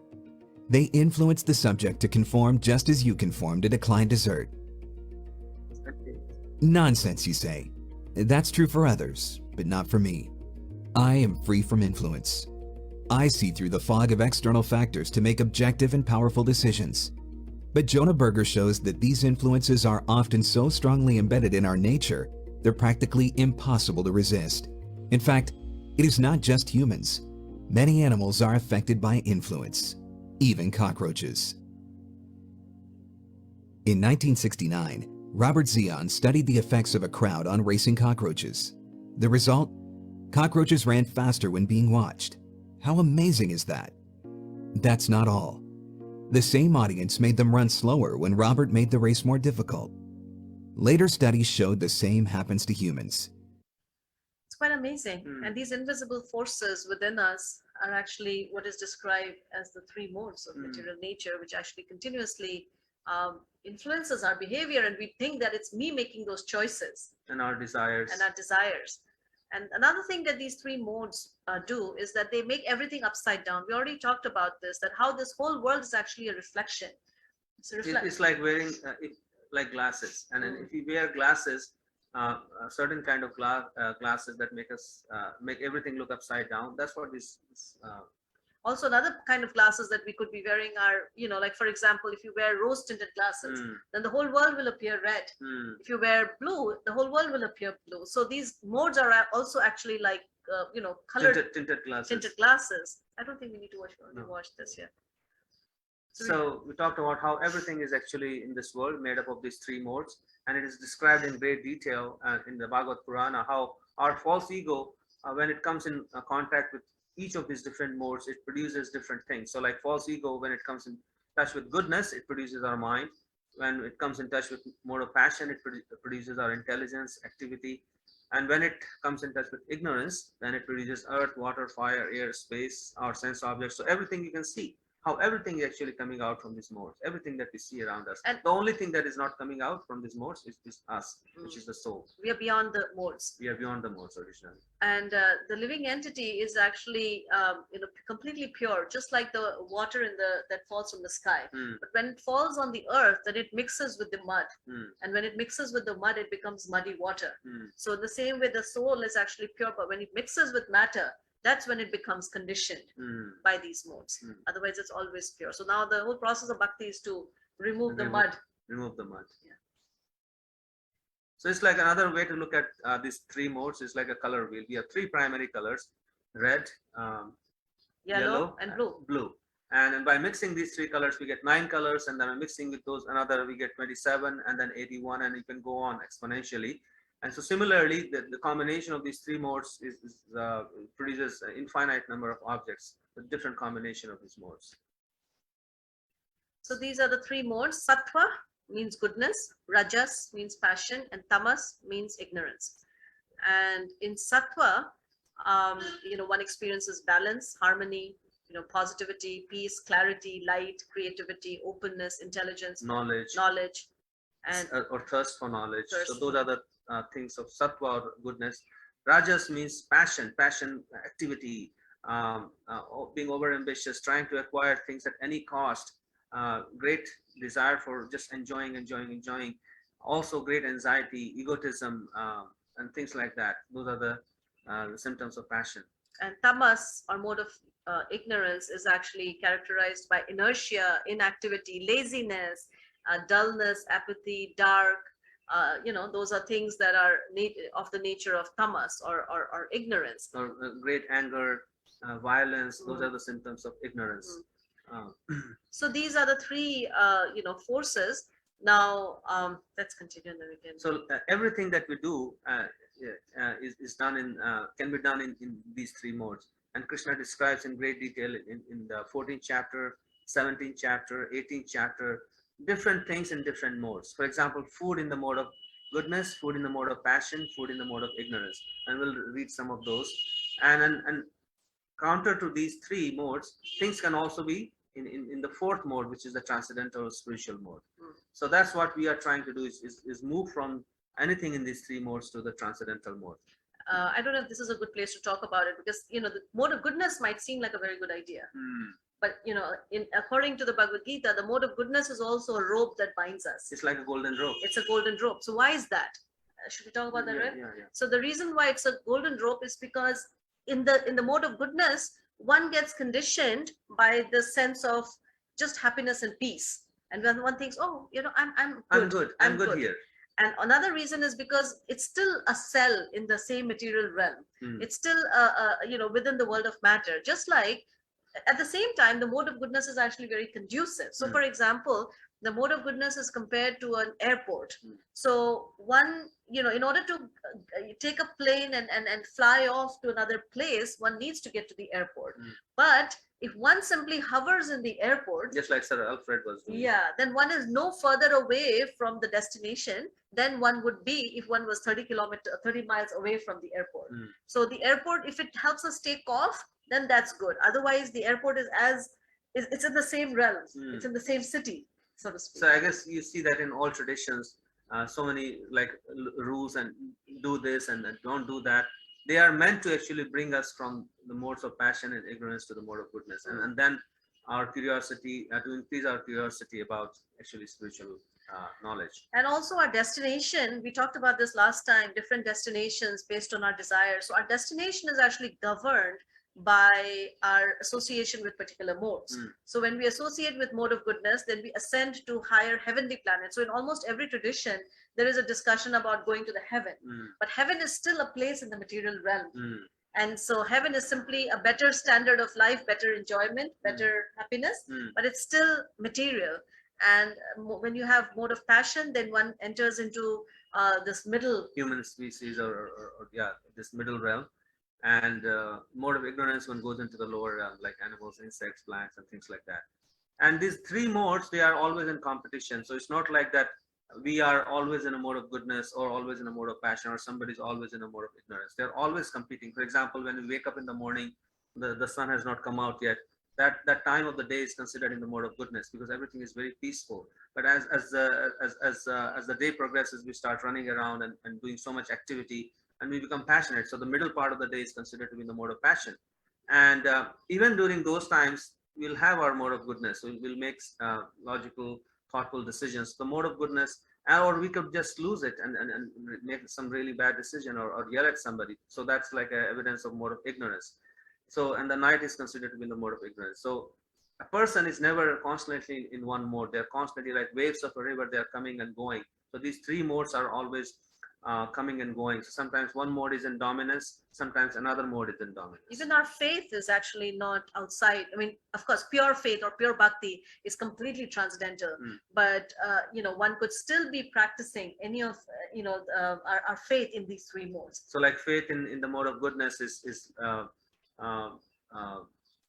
They influenced the subject to conform just as you conform to decline dessert. Nonsense, you say. That's true for others, but not for me. I am free from influence. I see through the fog of external factors to make objective and powerful decisions. But Jonah Berger shows that these influences are often so strongly embedded in our nature, they're practically impossible to resist. In fact, it is not just humans. Many animals are affected by influence, even cockroaches. In 1969, Robert Zion studied the effects of a crowd on racing cockroaches. The result? Cockroaches ran faster when being watched. How amazing is that? That's not all. The same audience made them run slower when Robert made the race more difficult. Later studies showed the same happens to humans. It's quite amazing. And these invisible forces within us are actually what is described as the 3 modes of material nature, which actually continuously influences our behavior, and we think that it's me making those choices. And our desires. And another thing that these 3 modes do is that they make everything upside down. We already talked about this, that how this whole world is actually a reflection. It's like wearing like glasses. And then if you wear glasses, a certain kind of glasses that make us make everything look upside down. That's what this also, another kind of glasses that we could be wearing are, like for example, if you wear rose tinted glasses, then the whole world will appear red. If you wear blue, the whole world will appear blue. So these modes are also actually like, colored tinted glasses. I don't think we need to watch this yet. So we talked about how everything is actually in this world made up of these 3 modes, and it is described in great detail in the Bhagavad Purana, how our false ego, when it comes in contact with each of these different modes, it produces different things. So like false ego, when it comes in touch with goodness, it produces our mind. When it comes in touch with mode of passion, it produces our intelligence, activity. And when it comes in touch with ignorance, then it produces earth, water, fire, air, space, our sense objects. So everything you can see, how everything is actually coming out from these modes, everything that we see around us. And the only thing that is not coming out from these modes is us, which is the soul. We are beyond the modes. We are beyond the modes originally. And the living entity is actually completely pure, just like the water that falls from the sky. But when it falls on the earth, then it mixes with the mud. And when it mixes with the mud, it becomes muddy water. So the same way the soul is actually pure, but when it mixes with matter, that's when it becomes conditioned by these modes. Otherwise, it's always pure. So now the whole process of bhakti is to remove the mud. Remove the mud. Yeah. So it's like another way to look at these 3 modes. It's like a color wheel. We have 3 primary colors: red, yellow, and blue. And by mixing these 3 colors, we get 9 colors. And then mixing with those another, we get 27, and then 81, and you can go on exponentially. And so similarly, the combination of these 3 modes produces an infinite number of objects, a different combination of these modes. So these are the three modes. Sattva means goodness, Rajas means passion, and Tamas means ignorance. And in Sattva, one experiences balance, harmony, positivity, peace, clarity, light, creativity, openness, intelligence, knowledge, and or thirst for knowledge. thirst So for those are the things of sattva or goodness. Rajas means passion, activity, being over ambitious, trying to acquire things at any cost, great desire for just enjoying. Also great anxiety, egotism, and things like that. Those are the symptoms of passion. And tamas, or mode of ignorance, is actually characterized by inertia, inactivity, laziness, dullness, apathy, dark. Those are things that are of the nature of tamas, or ignorance. Or great anger, violence. Those are the symptoms of ignorance. So these are the three, forces. Now, let's continue and then we can. So everything that we do is done can be done in these three modes. And Krishna describes in great detail in the 14th chapter, 17th chapter, 18th chapter, different things in different modes. For example, food in the mode of goodness, food in the mode of passion, food in the mode of ignorance. And we'll read some of those. And counter to these three modes, things can also be in the fourth mode, which is the transcendental or spiritual mode. So that's what we are trying to do, is move from anything in these three modes to the transcendental mode. I don't know if this is a good place to talk about it, because the mode of goodness might seem like a very good idea, but according to the Bhagavad Gita, the mode of goodness is also a rope that binds us. It's like a golden rope. It's a golden rope. So why is that? Should we talk about that, right? Yeah. So the reason why it's a golden rope is because in the mode of goodness, one gets conditioned by the sense of just happiness and peace, and when one thinks, oh, I'm good, I'm good here. And another reason is because it's still a cell in the same material realm. It's still within the world of matter. Just like at the same time, the mode of goodness is actually very conducive. So for example, the mode of goodness is compared to an airport. So one, in order to take a plane and fly off to another place, one needs to get to the airport. But if one simply hovers in the airport, just like Sir Alfred was doing. then one is no further away from the destination than one would be if one was 30 miles away from the airport. So the airport, if it helps us take off, then that's good. Otherwise, the airport it's in the same realm. It's in the same city, so to speak. So I guess you see that in all traditions, so many like rules and do this and don't do that. They are meant to actually bring us from the modes of passion and ignorance to the mode of goodness, and then our curiosity, to increase our curiosity about actually spiritual knowledge. And also our destination, we talked about this last time, different destinations based on our desires. So our destination is actually governed by our association with particular modes. So when we associate with mode of goodness, then we ascend to higher heavenly planets. So in almost every tradition, there is a discussion about going to the heaven, but heaven is still a place in the material realm. And so heaven is simply a better standard of life, better enjoyment, better happiness, but it's still material. And when you have mode of passion, then one enters into this middle human species, or this middle realm. And mode of ignorance, one goes into the lower realm, like animals, insects, plants, and things like that. And these three modes, they are always in competition. So it's not like that we are always in a mode of goodness or always in a mode of passion, or somebody's always in a mode of ignorance. They're always competing. For example, when we wake up in the morning, the sun has not come out yet. That time of the day is considered in the mode of goodness, because everything is very peaceful. But as the day progresses, we start running around and doing so much activity, and we become passionate. So the middle part of the day is considered to be in the mode of passion. And even during those times, we'll have our mode of goodness. So we'll make logical, thoughtful decisions. The mode of goodness, or we could just lose it and make some really bad decision, or yell at somebody. So that's like evidence of mode of ignorance. So, and the night is considered to be in the mode of ignorance. So a person is never constantly in one mode. They're constantly like waves of a river. They're coming and going. So these three modes are always coming and going. So sometimes one mode is in dominance, sometimes another mode is in dominance. Even our faith is actually not outside. I mean, of course, pure faith or pure bhakti is completely transcendental, but one could still be practicing any of our faith in these three modes. So like faith in the mode of goodness is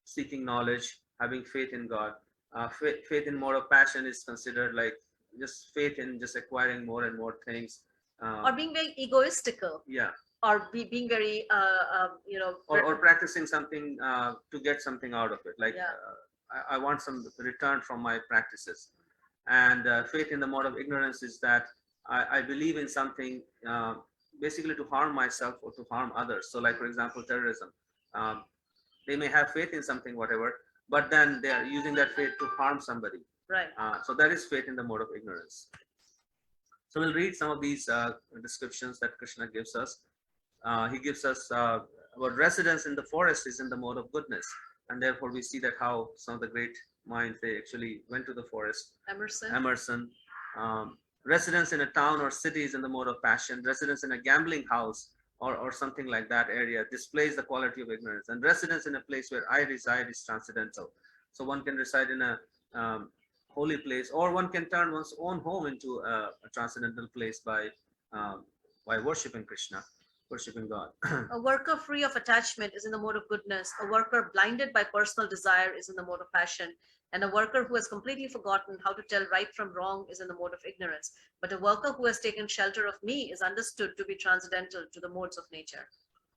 seeking knowledge, having faith in God. Faith in mode of passion is considered like just faith in just acquiring more and more things. Or being very egoistical, Yeah, or being very, or practicing something to get something out of it. Like Yeah. I want some return from my practices. And faith in the mode of ignorance is that I believe in something basically to harm myself or to harm others. So like, for example, terrorism. Um, they may have faith in something, whatever, but then they are using that faith to harm somebody. right. So that is faith in the mode of ignorance. So we'll read some of these descriptions that Krishna gives us. He gives us about residence in the forest is in the mode of goodness. And therefore we see that how some of the great minds, they actually went to the forest. Emerson. Residence in a town or city is in the mode of passion. Residence in a gambling house or something like that area displays the quality of ignorance. And residence in a place where I reside is transcendental. So one can reside in a holy place, or one can turn one's own home into a transcendental place by worshiping Krishna, worshiping God. A worker free of attachment is in the mode of goodness. A worker blinded by personal desire is in the mode of passion. And a worker who has completely forgotten how to tell right from wrong is in the mode of ignorance. But a worker who has taken shelter of me is understood to be transcendental to the modes of nature.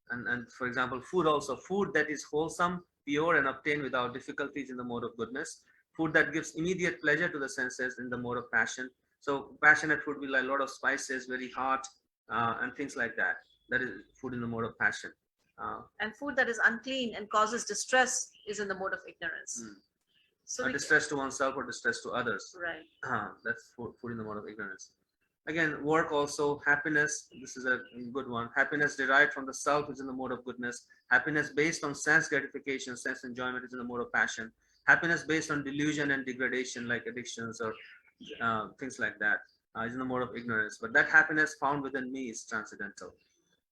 And for example, food also. Food that is wholesome, pure, and obtained without difficulties in the mode of goodness. Food that gives immediate pleasure to the senses in the mode of passion. So passionate food will like a lot of spices, very hot, and things like that. That is food in the mode of passion. And food that is unclean and causes distress is in the mode of ignorance. So distress to oneself or distress to others. Right. That's food in the mode of ignorance. Again, work also. Happiness, this is a good one. Happiness derived from the self is in the mode of goodness. Happiness based on sense gratification, sense enjoyment is in the mode of passion. Happiness based on delusion and degradation, like addictions or things like that, is in the mode of ignorance. But that happiness found within me is transcendental.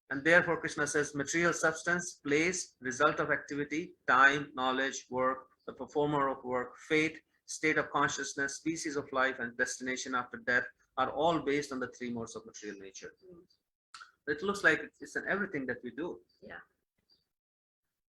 And therefore, Krishna says, material substance, place, result of activity, time, knowledge, work, the performer of work, fate, state of consciousness, species of life, and destination after death are all based on the three modes of material nature. It looks like it's in everything that we do. Yeah.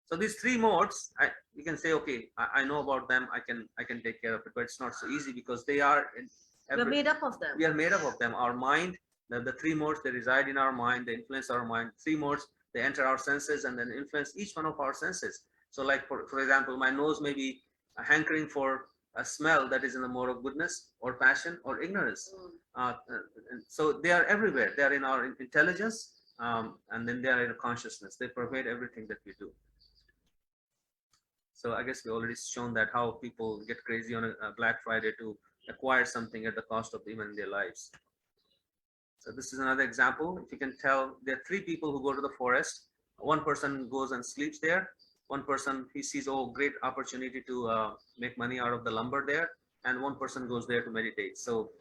So these three modes, you can say, okay, I know about them. I can take care of it, but it's not so easy because they are in. We're made up of them. We are made up of them. Our mind, the three modes, they reside in our mind. They influence our mind. Three modes, they enter our senses and then influence each one of our senses. So, like for example, my nose may be hankering for a smell that is in the mode of goodness or passion or ignorance. So they are everywhere. They are in our intelligence, and then they are in consciousness. They pervade everything that we do. So I guess we already shown that how people get crazy on a Black Friday to acquire something at the cost of even their lives. So this is another example. If you can tell, there are three people who go to the forest. One person goes and sleeps there. One person, he sees, oh, great opportunity to make money out of the lumber there. And one person goes there to meditate. So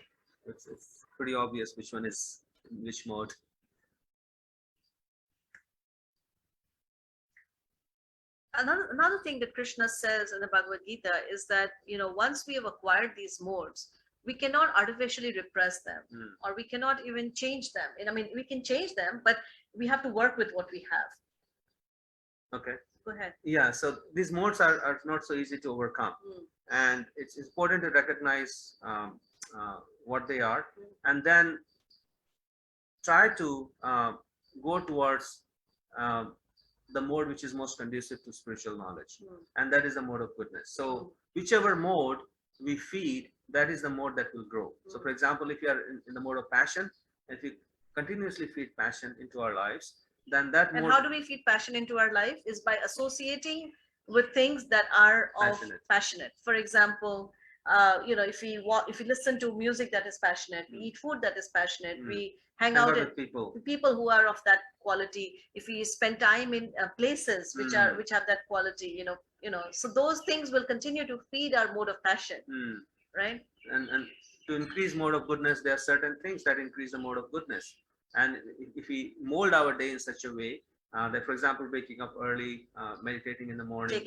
it's pretty obvious which one is in which mode. Another thing that Krishna says in the Bhagavad Gita is that, once we have acquired these modes, we cannot artificially repress them, or we cannot even change them. And I mean, we can change them, but we have to work with what we have. Okay. Go ahead. Yeah, so these modes are not so easy to overcome. And it's important to recognize what they are, and then try to go towards the mode which is most conducive to spiritual knowledge, and that is the mode of goodness. So whichever mode we feed, that is the mode that will grow. So for example, if you are in the mode of passion, if you continuously feed passion into our lives, then that And mode, how do we feed passion into our life? Is by associating with things that are passionate. For example, if we listen to music that is passionate, we eat food that is passionate, we hang out with people who are of that quality. If we spend time in places which have that quality, so those things will continue to feed our mode of passion, right? And to increase mode of goodness, there are certain things that increase the mode of goodness. And if we mold our day in such a way that, for example, waking up early, meditating in the morning,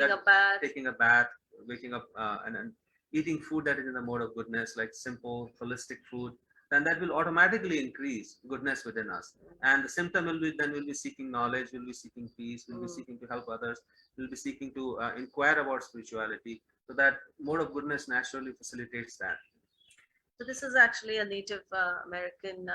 taking a bath, waking up and eating food that is in the mode of goodness, like simple, holistic food, then that will automatically increase goodness within us. And the symptom will be, then we'll be seeking knowledge, we'll be seeking peace, we'll be seeking to help others, we'll be seeking to inquire about spirituality. So that mode of goodness naturally facilitates that. So this is actually a Native American,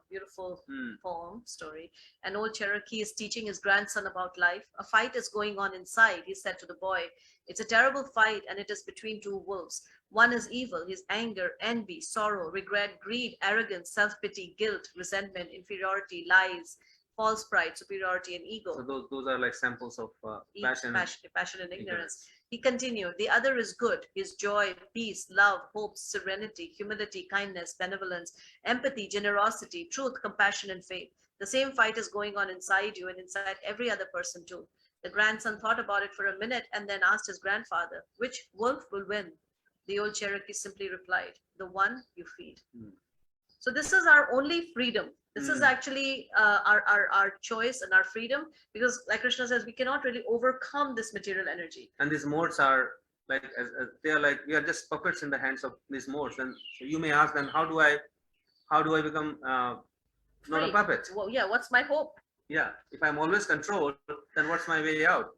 beautiful poem story. An old Cherokee is teaching his grandson about life. A fight is going on inside, he said to the boy. It's a terrible fight, and it is between two wolves. One is evil, his anger, envy, sorrow, regret, greed, arrogance, self-pity, guilt, resentment, inferiority, lies, false pride, superiority, and ego. So those are like samples of passion And ignorance. He continued, the other is good, his joy, peace, love, hope, serenity, humility, kindness, benevolence, empathy, generosity, truth, compassion, and faith. The same fight is going on inside you and inside every other person too. The grandson thought about it for a minute and then asked his grandfather, which wolf will win? The old Cherokee simply replied, the one you feed. So this is our only freedom. This is actually our choice and our freedom, because like Krishna says, we cannot really overcome this material energy. And these modes are like, they are like, we are just puppets in the hands of these modes. And so you may ask then, how do I become not a puppet? Well, yeah, what's my hope? Yeah, if I'm always controlled, then what's my way out?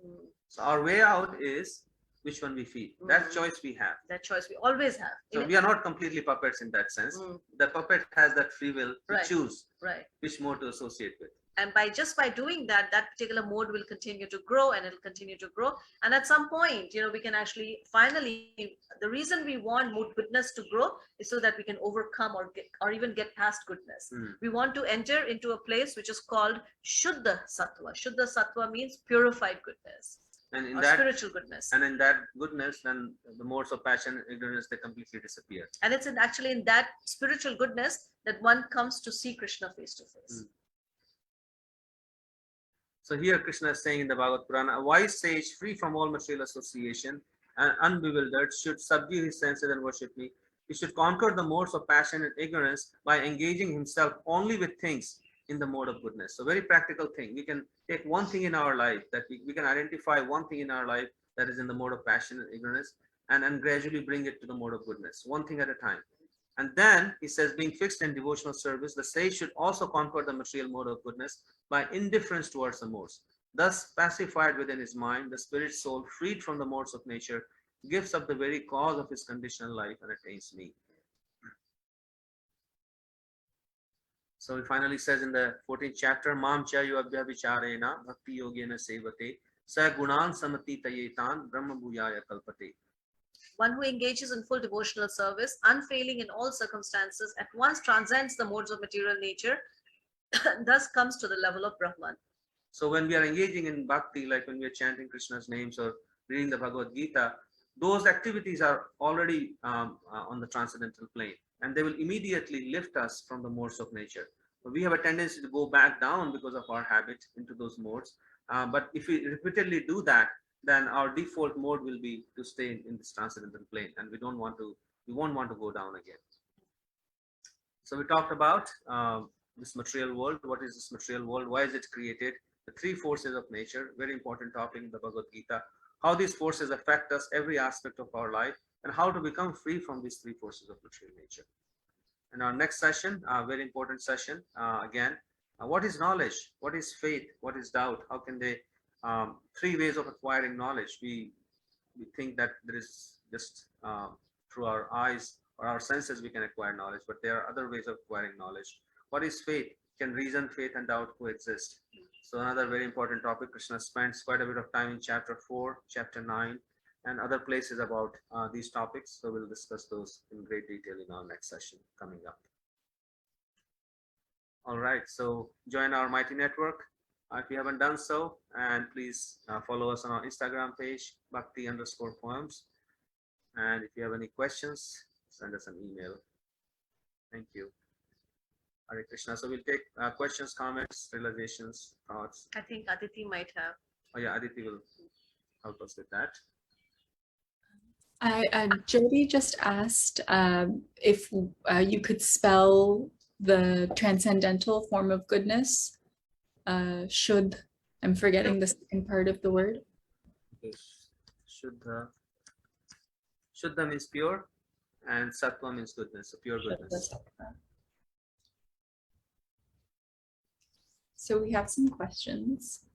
So our way out is which one we feed. That choice we have. That choice we always have. So we are not completely puppets in that sense. The puppet has that free will to choose which mode to associate with. And by doing that, that particular mode will continue to grow, and it'll continue to grow. And at some point, we can actually finally, the reason we want mood goodness to grow is so that we can overcome or even get past goodness. We want to enter into a place which is called Shuddha Sattva. Shuddha Sattva means purified goodness. And in that spiritual goodness. And in that goodness, then the modes of passion, ignorance, they completely disappear. And it's actually in that spiritual goodness that one comes to see Krishna face to face. So here Krishna is saying in the Bhagavad Purana, a wise sage free from all material association and unbewildered should subdue his senses and worship me. He should conquer the modes of passion and ignorance by engaging himself only with things in the mode of goodness. So very practical thing. We can take one thing in our life that we can identify one thing in our life that is in the mode of passion and ignorance, and gradually bring it to the mode of goodness, one thing at a time. And then he says, being fixed in devotional service, the sage should also conquer the material mode of goodness by indifference towards the modes. Thus, pacified within his mind, the spirit soul, freed from the modes of nature, gives up the very cause of his conditional life and attains me. So he finally says in the 14th chapter, Mam chayu abhyabhicharena bhakti yogena sevate sa gunan samati tayetan brahma bhuyaya kalpate. One who engages in full devotional service, unfailing in all circumstances, at once transcends the modes of material nature, thus comes to the level of Brahman. So when we are engaging in bhakti, like when we are chanting Krishna's names or reading the Bhagavad Gita, those activities are already on the transcendental plane, and they will immediately lift us from the modes of nature. So we have a tendency to go back down because of our habit into those modes. But if we repeatedly do that, then our default mode will be to stay in this transcendental plane, and we won't want to go down again. So we talked about this material world. What is this material world? Why is it created? The three forces of nature, very important topic in the Bhagavad Gita. How these forces affect us, every aspect of our life, and how to become free from these three forces of material nature. In our next session, a very important session, what is knowledge? What is faith? What is doubt? How can they, three ways of acquiring knowledge. We think that there is just through our eyes or our senses we can acquire knowledge, but there are other ways of acquiring knowledge. What is faith? Can reason, faith, and doubt coexist? So another very important topic. Krishna spends quite a bit of time in chapter 4, chapter 9, and other places about these topics. So we'll discuss those in great detail in our next session coming up. All right, so join our Mighty Network if you haven't done so, and please follow us on our Instagram page, bhakti_poems. And if you have any questions, send us an email. Thank you. Hare Krishna. So we'll take questions, comments, realizations, thoughts. I think Aditi might have. Oh yeah, Aditi will help us with that. Jody just asked if you could spell the transcendental form of goodness. Should, I'm forgetting the second part of the word. Okay. Shuddha means pure, and sattva means goodness, so pure goodness. So we have some questions.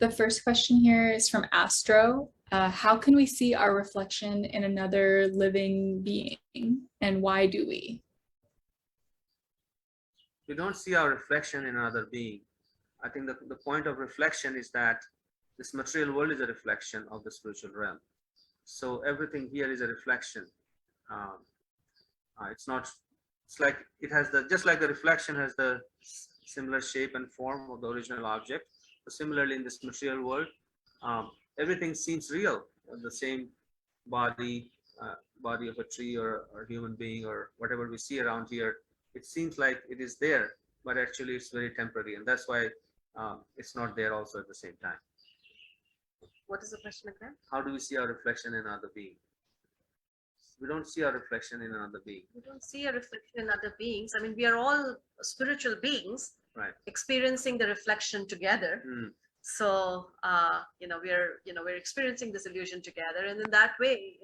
The first question here is from Astro. How can we see our reflection in another living being, and why do we? We don't see our reflection in another being. I think the point of reflection is that this material world is a reflection of the spiritual realm. So everything here is a reflection. It's not, it's like it has the, just like the reflection has the similar shape and form of the original object. So similarly in this material world, everything seems real. The same body, body of a tree or human being or whatever we see around here, it seems like it is there, but actually it's very temporary, and that's why it's not there also at the same time. What is the question again? How do we see our reflection in another being? We don't see our reflection in another being. We don't see a reflection in other beings. I mean, we are all spiritual beings, Right. experiencing the reflection together. Mm. So, we're experiencing this illusion together, and in that way,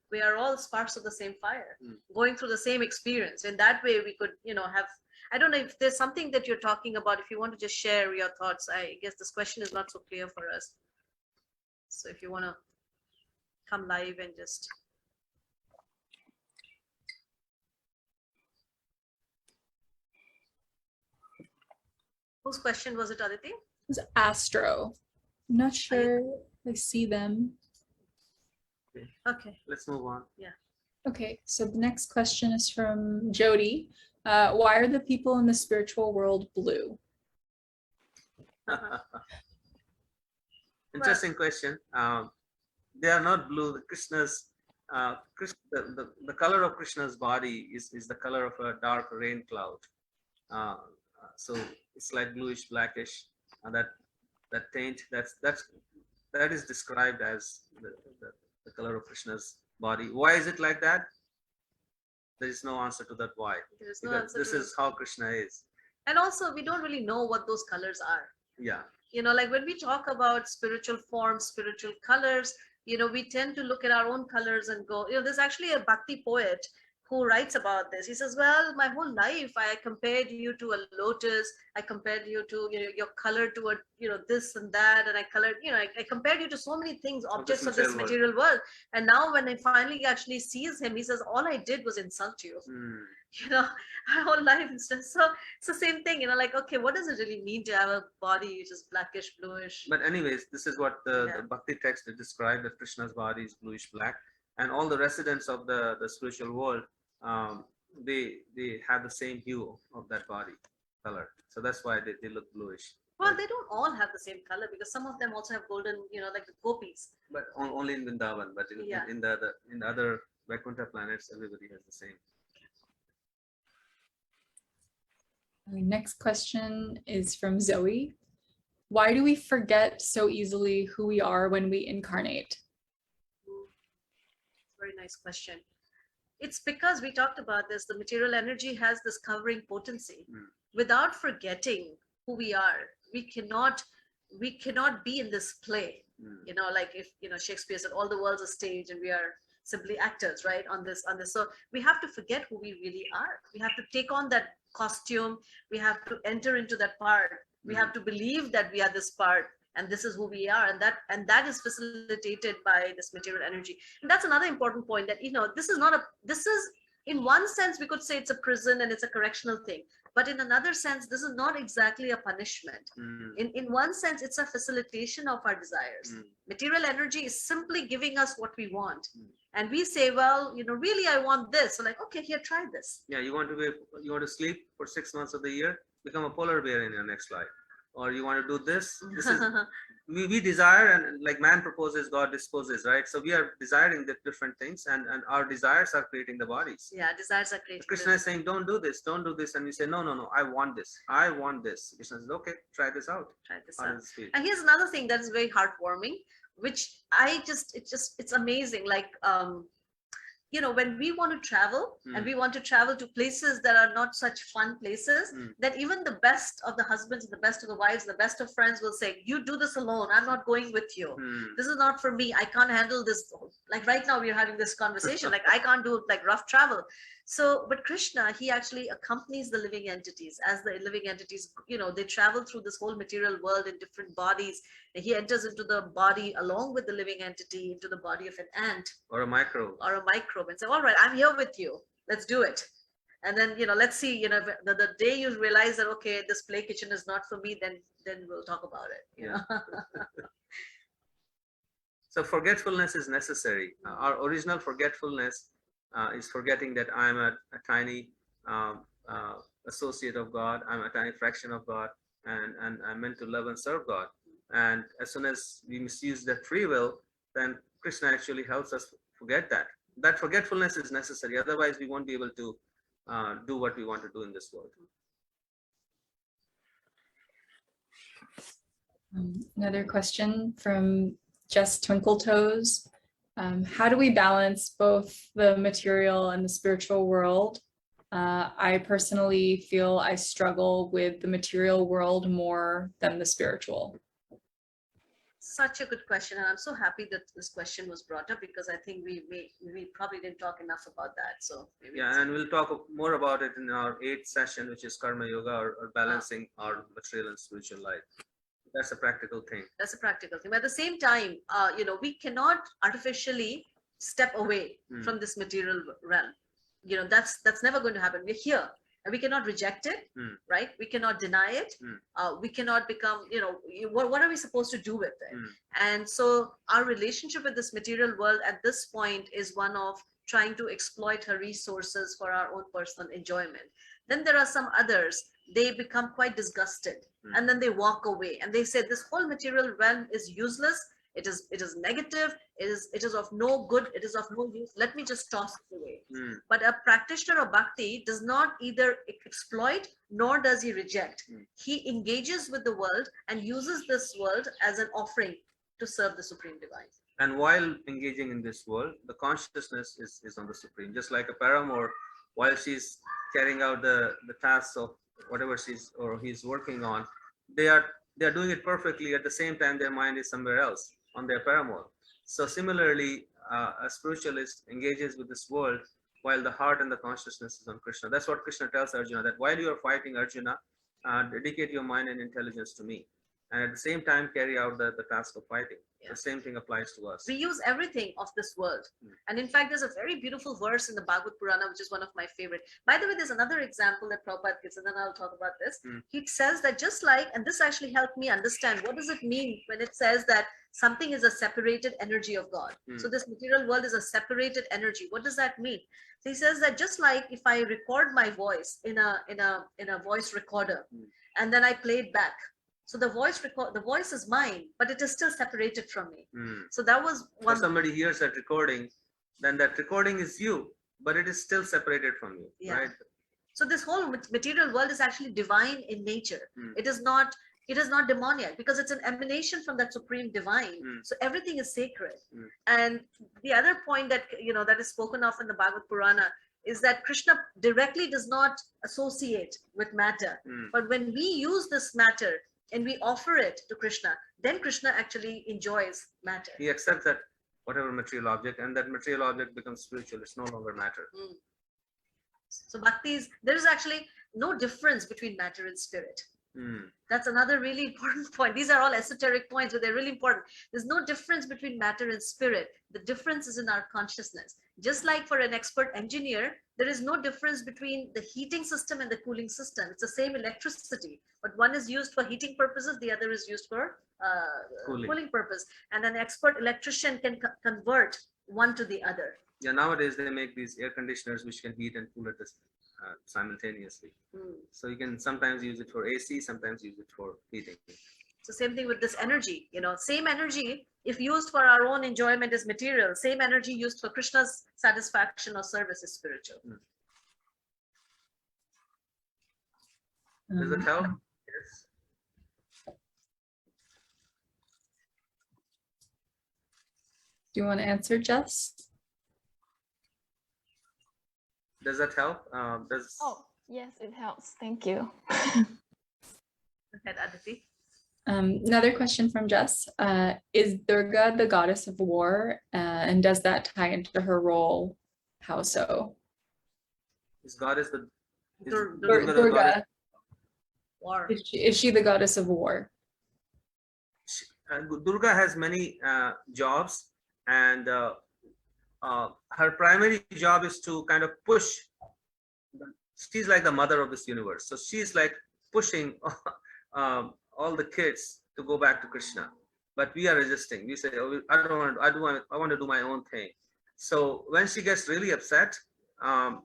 we are all sparks of the same fire, going through the same experience. In that way, we could, have. I don't know if there's something that you're talking about. If you want to just share your thoughts, I guess this question is not so clear for us. So, if you want to come live and just. Whose question was it, Aditi? It's Astro. I'm not sure I see them. Okay. Let's move on. Okay, so the next question is from Jody. Why are the people in the spiritual world blue? Interesting question. They are not blue. The color of Krishna's body is the color of a dark rain cloud. So it's like bluish, blackish, and that taint that is described as the color of Krishna's body. Why is it like that? There is no answer to that why. There is no Because answer this to is how Krishna is. And also, we don't really know what those colors are. Yeah. Like when we talk about spiritual forms, spiritual colors, we tend to look at our own colors and go, there's actually a Bhakti poet who writes about this. He says, well, my whole life, I compared you to a lotus. I compared you to, your color to a, this and that. And I colored, I compared you to so many things, objects of this material world. And now when I finally actually sees him, he says, all I did was insult you. Our whole life and stuff. So it's the same thing, like, okay, what does it really mean to have a body which is blackish, bluish? But anyways, this is what the Bhakti text described, that Krishna's body is bluish black, and all the residents of the spiritual world, they have the same hue of that body color. So that's why they look bluish. Well, they don't all have the same color, because some of them also have golden, like the gopis. But only in Vrindavan, but in the other Vaikuntha planets, everybody has the same. Next question is from Zoe. Why do we forget so easily who we are when we incarnate? Very nice question. It's because we talked about this, the material energy has this covering potency. Without forgetting who we are, we cannot be in this play. Like if Shakespeare said all the world's a stage and we are simply actors, right, on this. So we have to forget who we really are. We have to take on that costume. We have to enter into that part. We have to believe that we are this part, and this is who we are, and that is facilitated by this material energy. And that's another important point, that this is in one sense we could say it's a prison and it's a correctional thing, but in another sense this is not exactly a punishment. In one sense it's a facilitation of our desires. Material energy is simply giving us what we want, and we say, well, really I want this, so like, okay, here, try this. You want to sleep for 6 months of the year, become a polar bear in your next life. Or you want to do this is we desire, and like man proposes, God disposes, right? So we are desiring the different things, and our desires are creating the bodies. Desires are creating. Krishna is saying, don't do this, and we say, no, I want this. Krishna says, okay, try this out. And here's another thing that is very heartwarming, which it's amazing. Like when we want to travel and we want to travel to places that are not such fun places, then even the best of the husbands and the best of the wives, the best of friends will say, you do this alone. I'm not going with you. This is not for me. I can't handle this. Like right now we're having this conversation, like I can't do like rough travel. So, but Krishna, he actually accompanies the living entities as the living entities, they travel through this whole material world in different bodies. And he enters into the body along with the living entity, into the body of an ant or a microbe, and say, all right, I'm here with you. Let's do it. And then, let's see, the day you realize that, okay, this play kitchen is not for me, then we'll talk about it. So forgetfulness is necessary. Our original forgetfulness is forgetting that I'm a tiny associate of God. I'm a tiny fraction of God, and I'm meant to love and serve God. And as soon as we misuse that free will, then Krishna actually helps us forget that. That forgetfulness is necessary. Otherwise, we won't be able to do what we want to do in this world. Another question from Just Twinkle Toes. How do we balance both the material and the spiritual world? I personally feel I struggle with the material world more than the spiritual. Such a good question, and I'm so happy that this question was brought up, because I think we probably didn't talk enough about that. So maybe and we'll talk more about it in our 8th session, which is Karma Yoga, or balancing our material and spiritual life. That's a practical thing. That's a practical thing. But at the same time, we cannot artificially step away from this material realm. That's never going to happen. We're here. And we cannot reject it, right? We cannot deny it. We cannot become, what are we supposed to do with it? And so our relationship with this material world at this point is one of trying to exploit her resources for our own personal enjoyment. Then there are some others, they become quite disgusted, and then they walk away and they say, this whole material realm is useless. It is negative. It is of no good. It is of no use. Let me just toss it away. But a practitioner of bhakti does not either exploit nor does he reject. He engages with the world and uses this world as an offering to serve the Supreme Divine. And while engaging in this world, the consciousness is on the Supreme. Just like a paramour, while she's carrying out the tasks of whatever he's working on, they are doing it perfectly. At the same time, their mind is somewhere else on their paramour. So similarly, a spiritualist engages with this world while the heart and the consciousness is on Krishna. That's what Krishna tells Arjuna, that while you are fighting Arjuna, dedicate your mind and intelligence to me. And at the same time, carry out the task of fighting. The same thing applies to us. We use everything of this world. And in fact, there's a very beautiful verse in the Bhagavad Purana, which is one of my favorite. By the way, there's another example that Prabhupada gives, and then I'll talk about this. He says that just like, and this actually helped me understand, what does it mean when it says that something is a separated energy of God? So this material world is a separated energy. What does that mean? So he says that just like if I record my voice in a voice recorder, and then I play it back, so the voice is mine, but it is still separated from me. So that was one. If somebody hears that recording, then that recording is you, but it is still separated from you, right? So this whole material world is actually divine in nature. It is not demoniac, because it's an emanation from that supreme divine. So everything is sacred. And the other point that that is spoken of in the Bhagavad Purana is that Krishna directly does not associate with matter, but when we use this matter and we offer it to Krishna, then Krishna actually enjoys matter. He accepts that whatever material object, and that material object becomes spiritual. It's no longer matter. So bhakti there is actually no difference between matter and spirit. That's another really important point. These are all esoteric points, but they're really important. There's no difference between matter and spirit. The difference is in our consciousness. Just like for an expert engineer, there is no difference between the heating system and the cooling system. It's the same electricity, but one is used for heating purposes, the other is used for cooling purpose. And an expert electrician can convert one to the other. Yeah, nowadays they make these air conditioners which can heat and cool it simultaneously. So you can sometimes use it for AC, sometimes use it for heating. So same thing with this energy, same energy, if used for our own enjoyment is material, same energy used for Krishna's satisfaction or service is spiritual. Does it help? Yes. Do you want to answer, Jess? Does that help? Oh, yes, it helps. Thank you. Go ahead, Aditi. Another question from Jess. Is Durga the goddess of war? And does that tie into her role? How so? Is goddess the is Dur- Durga the Durga, goddess? War. is she the goddess of war? Durga has many jobs, and her primary job is to kind of push. She's like the mother of this universe, so she's like pushing all the kids to go back to Krishna. But we are resisting. We say, oh, I don't want. I want to do my own thing. So when she gets really upset,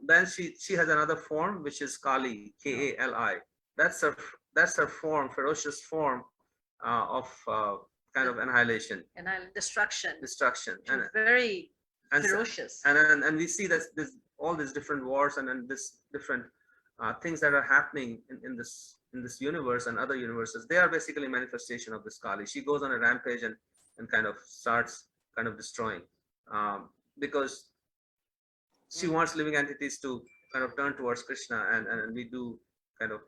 then she has another form, which is Kali, Kali. That's her form, ferocious form of kind of annihilation, And destruction. destruction, She's very and ferocious. and we see that there's all these different wars and this different things that are happening in this universe and other universes. They are basically manifestation of this Kali. She goes on a rampage and kind of starts kind of destroying, because she wants living entities to kind of turn towards Krishna, and we do kind of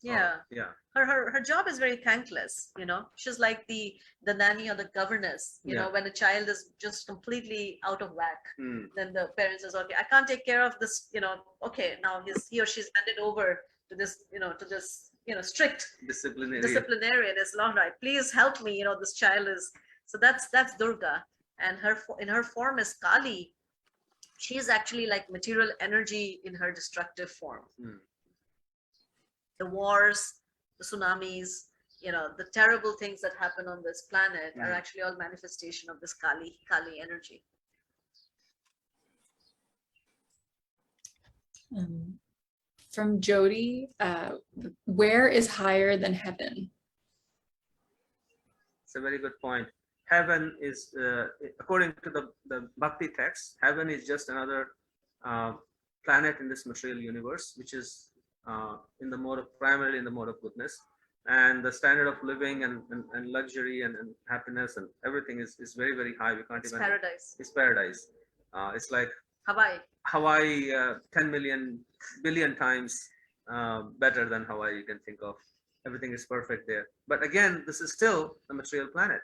Yeah. yeah. Her job is very thankless, she's like the nanny or the governess, Yeah. when a child is just completely out of whack, Hmm. then the parents says, okay, I can't take care of this, okay, now he or she's handed over to this, strict disciplinarian. Is long, right, please help me, this child is, so that's Durga, and in her form is Kali. She's actually like material energy in her destructive form. Hmm. The wars, the tsunamis, the terrible things that happen on this planet are actually all manifestation of this Kali energy. From Jody, where is higher than heaven? It's a very good point. Heaven is, according to the Bhakti text, heaven is just another planet in this material universe, which is primarily in the mode of goodness, and the standard of living and luxury and happiness and everything is very, very high. We can't It's even. paradise. It's paradise. It's like Hawaii. 10 billion times better than Hawaii you can think of. Everything is perfect there. But again, this is still a material planet.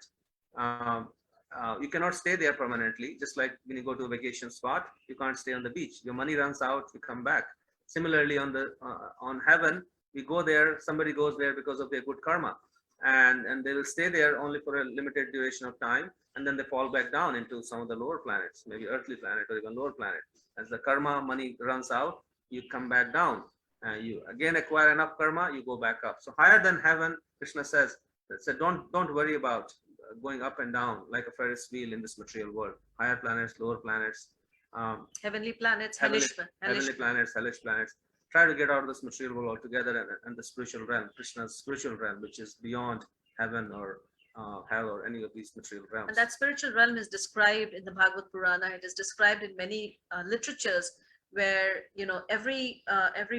You cannot stay there permanently. Just like when you go to a vacation spot, you can't stay on the beach. Your money runs out, you come back. Similarly, on heaven, we go there. Somebody goes there because of their good karma, and they will stay there only for a limited duration of time, and then they fall back down into some of the lower planets, maybe earthly planet or even lower planet. As the karma money runs out, you come back down. You again acquire enough karma, you go back up. So higher than heaven, Krishna says, don't worry about going up and down like a Ferris wheel in this material world. Higher planets, lower planets. Heavenly planets, heavenly hellish planets, hellish planets. Try to get out of this material world altogether and the spiritual realm, Krishna's spiritual realm, which is beyond heaven or hell or any of these material realms. And that spiritual realm is described in the Bhagavad Purana. It is described in many literatures where every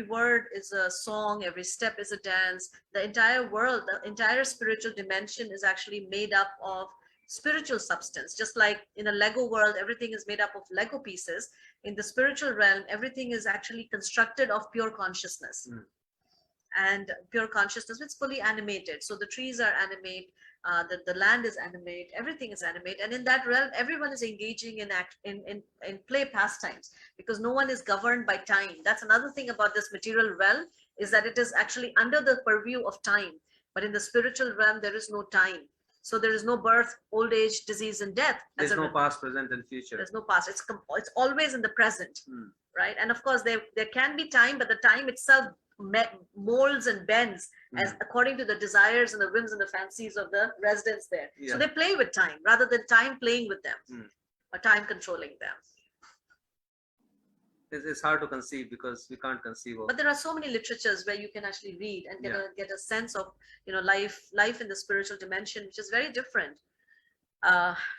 word is a song, every step is a dance. The entire world, the entire spiritual dimension is actually made up of spiritual substance. Just like in a Lego world, everything is made up of Lego pieces. In the spiritual realm, everything is actually constructed of pure consciousness. And pure consciousness, it's fully animated. So the trees are animate, the land is animate, everything is animate. And in that realm, everyone is engaging in play pastimes, because no one is governed by time. That's another thing about this material realm, is that it is actually under the purview of time. But in the spiritual realm, there is no time. So there is no birth, old age, disease, and death. There's no past, present, and future. There's no past. It's always in the present, right? And of course, there can be time, but the time itself molds and bends as according to the desires and the whims and the fancies of the residents there. Yeah. So they play with time rather than time playing with them or time controlling them. It's hard to conceive because we can't conceive of. But there are so many literatures where you can actually read and get a sense of life in the spiritual dimension, which is very different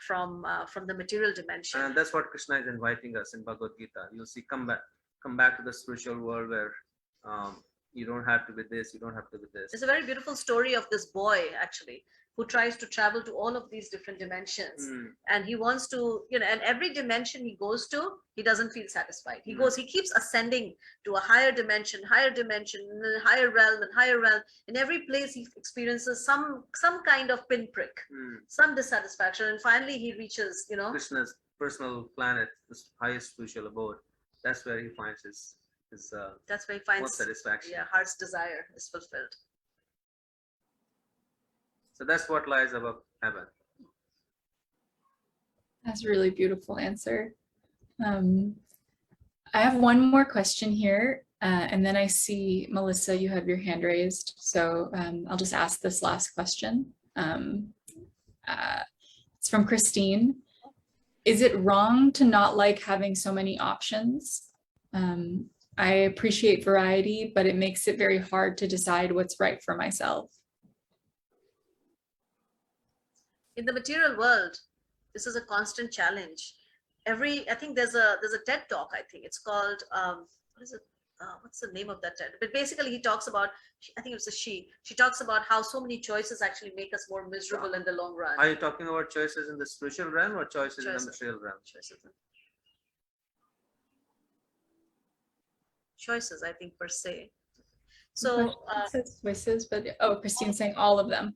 from the material dimension. And that's what Krishna is inviting us in Bhagavad Gita. You'll see, come back to the spiritual world where You don't have to be this, you don't have to be this. There's a very beautiful story of this boy actually who tries to travel to all of these different dimensions, and he wants to, and every dimension he goes to, he doesn't feel satisfied. He keeps ascending to a higher dimension, and then higher realm and higher realm. In every place he experiences some kind of pinprick, some dissatisfaction, and finally he reaches, Krishna's personal planet, this highest spiritual abode. That's where he finds his that's where he finds most satisfaction. Yeah, heart's desire is fulfilled. So that's what lies above heaven. That's a really beautiful answer. I have one more question here, and then I see, Melissa, you have your hand raised. So I'll just ask this last question. It's from Christine. Is it wrong to not like having so many options? I appreciate variety, but it makes it very hard to decide what's right for myself. In the material world, this is a constant challenge. I think there's a TED talk, I think it's called, what is it? What's the name of that TED? But basically he talks about, I think it was she talks about how so many choices actually make us more miserable in the long run. Are you talking about choices in the spiritual realm or choices in the material realm? Choices, I think, per se. So it says choices, but Christine's saying all of them.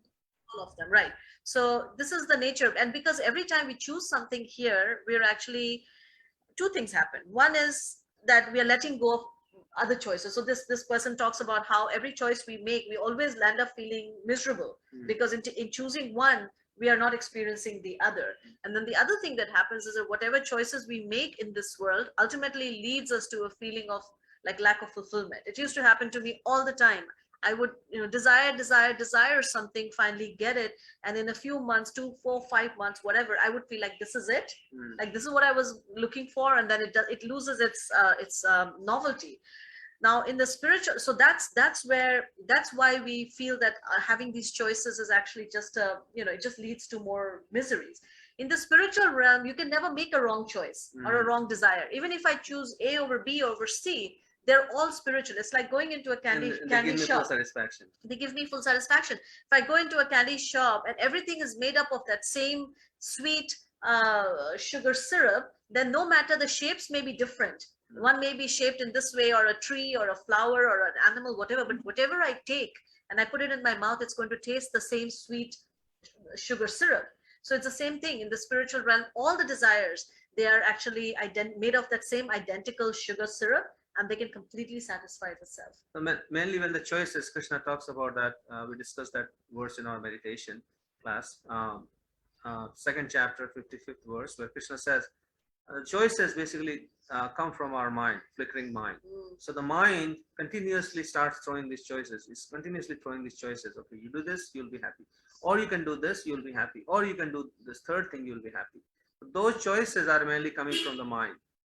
All of them, right. So this is the nature, and because every time we choose something here, we're actually, two things happen. One is that we are letting go of other choices. So this person talks about how every choice we make, we always land up feeling miserable because in choosing one, we are not experiencing the other. And then the other thing that happens is that whatever choices we make in this world ultimately leads us to a feeling of like lack of fulfillment. It used to happen to me all the time. I would, desire something, finally get it, and in a few months, 2, 4, 5 months, whatever, I would feel like this is it, like this is what I was looking for, and then it loses its novelty. Now in the spiritual, so that's why we feel that having these choices is actually just it just leads to more miseries. In the spiritual realm, you can never make a wrong choice or a wrong desire. Even if I choose A over B over C, they're all spiritual. It's like going into a candy shop. They give me full satisfaction. They give me full satisfaction. If I go into a candy shop and everything is made up of that same sweet sugar syrup, then no matter the shapes may be different. One may be shaped in this way, or a tree or a flower or an animal, whatever, but whatever I take and I put it in my mouth, it's going to taste the same sweet sugar syrup. So it's the same thing in the spiritual realm. All the desires, they are actually made of that same identical sugar syrup, and they can completely satisfy the self. So mainly when the choices, Krishna talks about that, we discussed that verse in our meditation class, second chapter, 55th verse, where Krishna says, choices basically come from our mind, flickering mind. So the mind continuously starts throwing these choices. It's continuously throwing these choices. Okay, you do this, you'll be happy. Or you can do this, you'll be happy. Or you can do this third thing, you'll be happy. But those choices are mainly coming from the mind.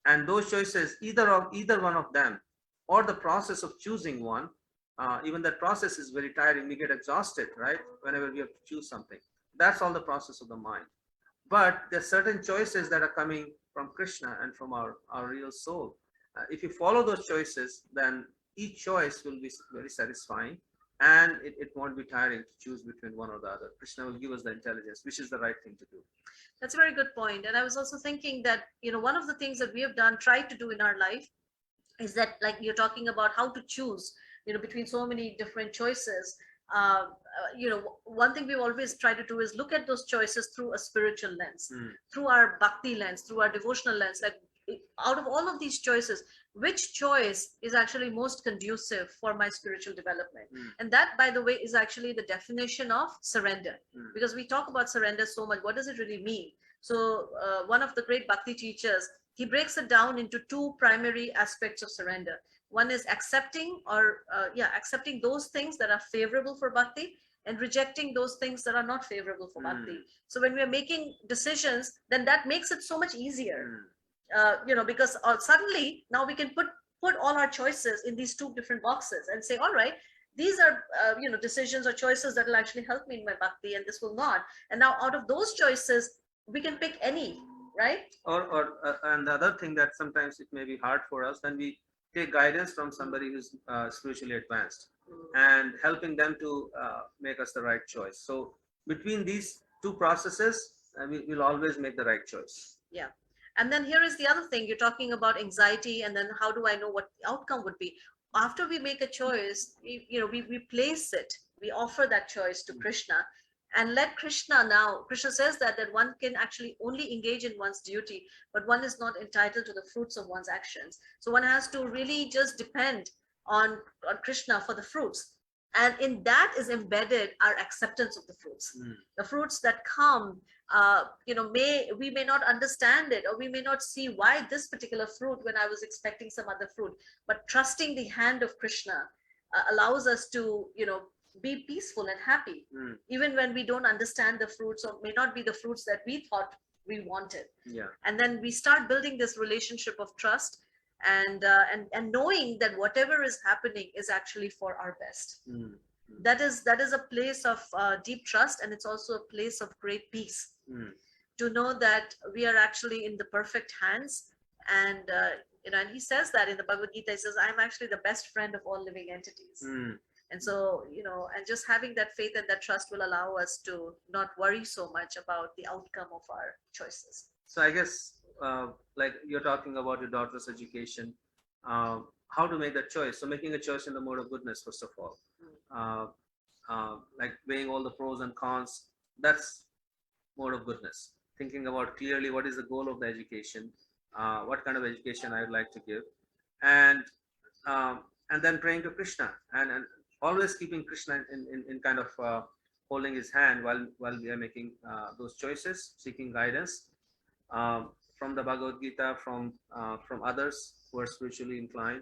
And those choices, either one of them, or the process of choosing one, even that process is very tiring. We get exhausted, right? Whenever we have to choose something. That's all the process of the mind. But there are certain choices that are coming from Krishna and from our real soul. If you follow those choices, then each choice will be very satisfying, and it won't be tiring to choose between one or the other. Krishna will give us the intelligence, which is the right thing to do. That's a very good point. And I was also thinking that, one of the things that we have tried to do in our life is that, like you're talking about how to choose, between so many different choices. One thing we always try to do is look at those choices through a spiritual lens, through our bhakti lens, through our devotional lens. Like out of all of these choices, which choice is actually most conducive for my spiritual development? And that, by the way, is actually the definition of surrender, because we talk about surrender so much. What does it really mean? So one of the great bhakti teachers, he breaks it down into two primary aspects of surrender. One is accepting accepting those things that are favorable for bhakti, and rejecting those things that are not favorable for bhakti. So when we are making decisions, then that makes it so much easier. Because suddenly now we can put all our choices in these two different boxes and say, all right, these are decisions or choices that will actually help me in my bhakti, and this will not. And now out of those choices, we can pick any, right? And the other thing that sometimes it may be hard for us, when we take guidance from somebody who's spiritually advanced and helping them to make us the right choice. So between these two processes, we'll always make the right choice. Yeah. And then here is the other thing, you're talking about anxiety, and then how do I know what the outcome would be? After we make a choice, we place it, we offer that choice to Krishna, and let Krishna now, Krishna says that one can actually only engage in one's duty, but one is not entitled to the fruits of one's actions. So one has to really just depend on Krishna for the fruits. And in that is embedded our acceptance of the fruits. The fruits that come, we may not understand it, or we may not see why this particular fruit when I was expecting some other fruit, but trusting the hand of Krishna allows us to, be peaceful and happy, even when we don't understand the fruits, or may not be the fruits that we thought we wanted. Yeah. And then we start building this relationship of trust, and knowing that whatever is happening is actually for our best. That is a place of deep trust, and it's also a place of great peace, to know that we are actually in the perfect hands. And and he says that in the Bhagavad Gita, he says, I'm actually the best friend of all living entities. And so, and just having that faith and that trust will allow us to not worry so much about the outcome of our choices. So I guess, like you're talking about your daughter's education, how to make that choice. So making a choice in the mode of goodness, first of all, like weighing all the pros and cons, that's mode of goodness. Thinking about clearly what is the goal of the education, what kind of education I would like to give, and then praying to Krishna, and always keeping Krishna in kind of holding his hand while we are making those choices, seeking guidance from the Bhagavad Gita, from others who are spiritually inclined,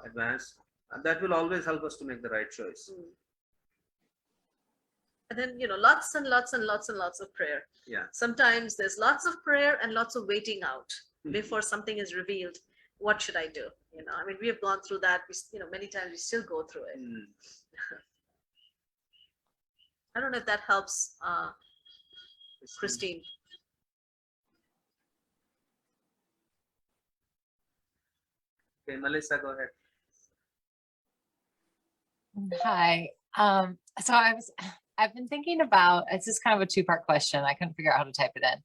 advanced. And that will always help us to make the right choice. And then, lots and lots and lots and lots of prayer. Yeah. Sometimes there's lots of prayer and lots of waiting out before something is revealed. What should I do? We have gone through that. Many times we still go through it. I don't know if that helps, Christine. Okay, Melissa, go ahead. Hi. So I've been thinking about, it's just kind of a two-part question. I couldn't figure out how to type it in.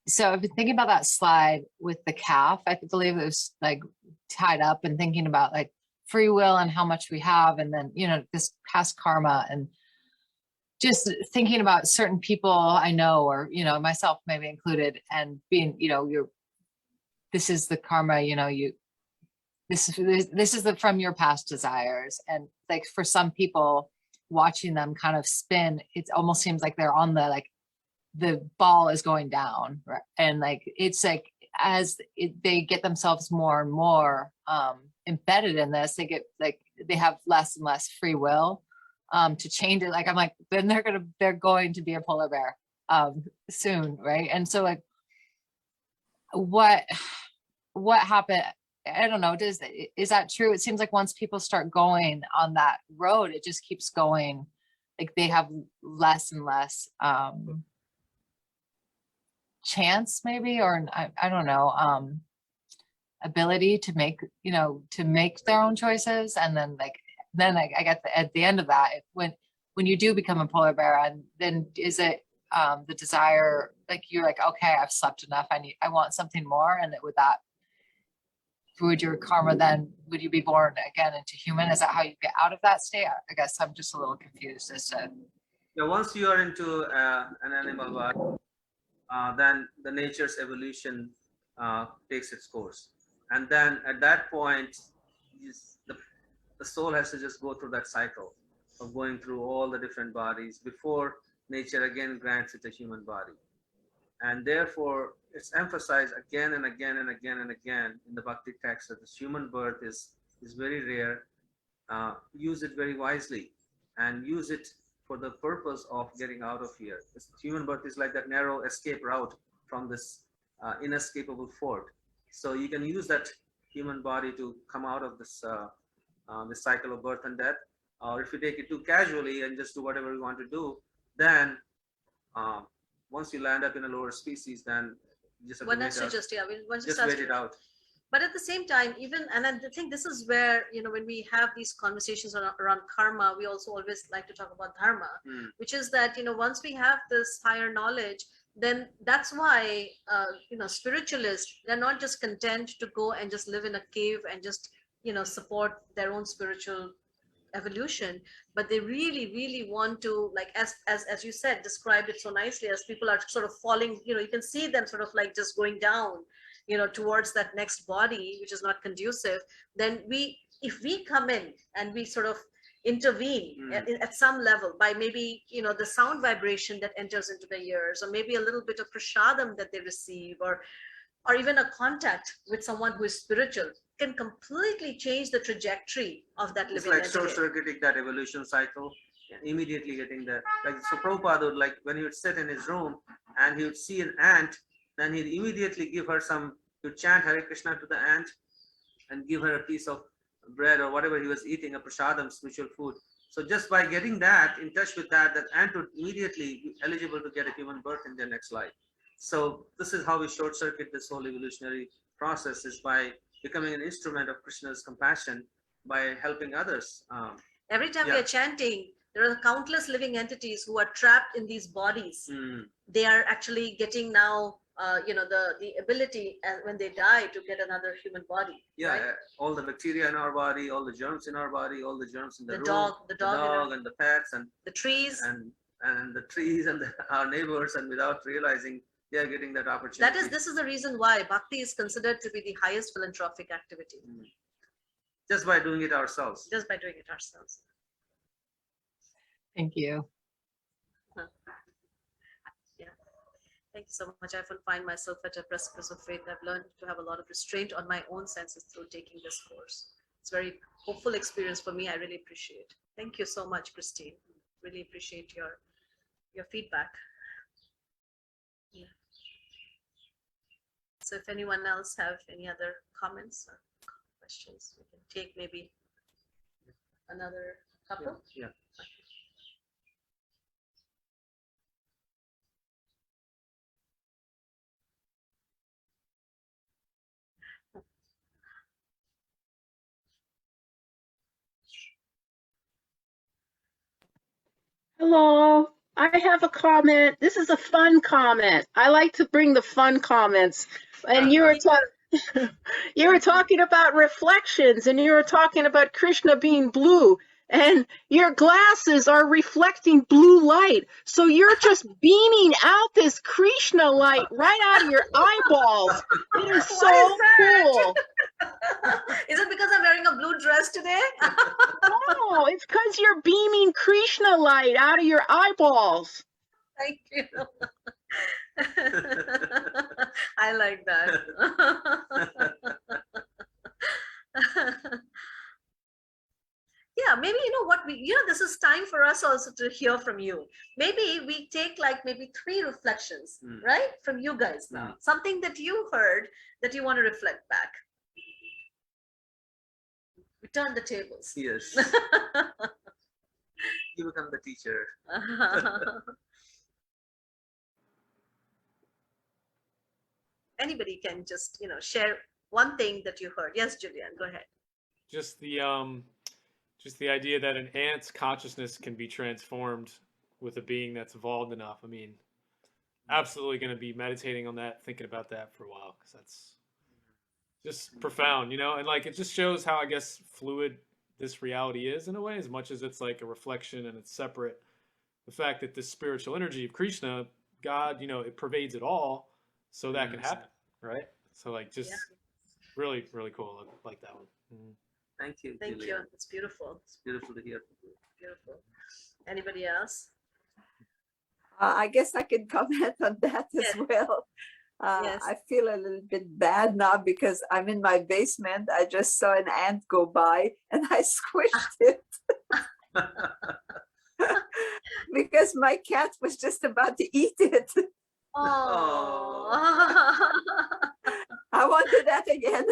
So I've been thinking about that slide with the calf. I believe it was like tied up, and thinking about like free will and how much we have, and then, this past karma, and just thinking about certain people I know, or, myself maybe included, and being, this is the karma, this is from your past desires. And like for some people, watching them kind of spin, it almost seems like they're on the ball is going down, right? And like it's like they get themselves more and more embedded in this, they have less and less free will to change it. Like I'm like, then they're going to be a polar bear soon, right? And so like what happened, I don't know, is that true? It seems like once people start going on that road, it just keeps going, like they have less and less chance maybe, or I don't know, ability to make their own choices. And then I get at the end of that, when you do become a polar bear, and then is it the desire, like you're like, okay, I've slept enough, I want something more, and would your karma then, would you be born again into human? Is that how you get out of that state? I guess I'm just a little confused as to. Yeah, once you are into an animal body, then the nature's evolution takes its course, and then at that point, the soul has to just go through that cycle of going through all the different bodies before nature again grants it a human body. And therefore, it's emphasized again and again and again and again in the Bhakti text that this human birth is very rare. Use it very wisely, and use it for the purpose of getting out of here. This human birth is like that narrow escape route from this inescapable fort. So you can use that human body to come out of this this cycle of birth and death. Or if you take it too casually and just do whatever you want to do, then once you land up in a lower species, then you just have to wait it out. But at the same time, even, and I think this is where, when we have these conversations around karma, we also always like to talk about dharma, which is that, once we have this higher knowledge, then that's why, spiritualists, they're not just content to go and just live in a cave and just, support their own spiritual evolution, but they really, really want to, like, as you said, described it so nicely, as people are sort of falling, you can see them sort of like just going down, towards that next body, which is not conducive. Then if we come in and we sort of intervene at some level by maybe, the sound vibration that enters into their ears, or maybe a little bit of prasadam that they receive, or even a contact with someone who is spiritual, can completely change the trajectory of that living It's like entity. short-circuiting that evolution cycle, immediately getting that. Like, so Prabhupada would, like, when he would sit in his room and he would see an ant, then he'd immediately give her he'd chant Hare Krishna to the ant and give her a piece of bread or whatever he was eating, a prasadam, spiritual food. So just by getting that, in touch with that ant would immediately be eligible to get a human birth in their next life. So this is how we short-circuit this whole evolutionary process, is by becoming an instrument of Krishna's compassion, by helping others. Every time we are chanting, there are countless living entities who are trapped in these bodies. They are actually getting now, the ability, when they die, to get another human body. Yeah, right? all the bacteria in our body, all the germs in our body, all the germs in the room, dog and the pets, and the trees, and the trees and our neighbors, and without realizing, they are getting that opportunity. This is the reason why bhakti is considered to be the highest philanthropic activity. Just by doing it ourselves. Just by doing it ourselves. Thank you. Yeah. Thank you so much. I often find myself at a precipice of faith. I've learned to have a lot of restraint on my own senses through taking this course. It's a very hopeful experience for me. I really appreciate. Thank you so much, Christine. Really appreciate your feedback. Yeah. So if anyone else have any other comments or questions, we can take maybe another couple. Yeah. Hello, I have a comment. This is a fun comment. I like to bring the fun comments. And you were talking about reflections, and you were talking about Krishna being blue, and your glasses are reflecting blue light. So you're just beaming out this Krishna light right out of your eyeballs. It is so cool. Is it because I'm wearing a blue dress today? No, it's because you're beaming Krishna light out of your eyeballs. Thank you. I like that. Yeah, maybe, what this is time for us also to hear from you. Maybe we take like maybe 3 reflections, right? From you guys now. Something that you heard that you want to reflect back. We turn the tables. Yes. You become the teacher. Anybody can just, share one thing that you heard. Yes, Julian, go ahead. Just the idea that an ant's consciousness can be transformed with a being that's evolved enough. I mean, absolutely going to be meditating on that, thinking about that for a while, because that's just profound, and like it just shows how, I guess, fluid this reality is in a way, as much as it's like a reflection and it's separate. The fact that this spiritual energy of Krishna, God, it pervades it all, so that can happen, right? So like just really, really cool. I like that one. Thank you. Thank Julia. you. It's beautiful. It's beautiful to hear. Beautiful. Anybody else? I guess I can comment on that as well. Yes. I feel a little bit bad now because I'm in my basement. I just saw an ant go by and I squished it. Because my cat was just about to eat it. Oh. I want to do that again.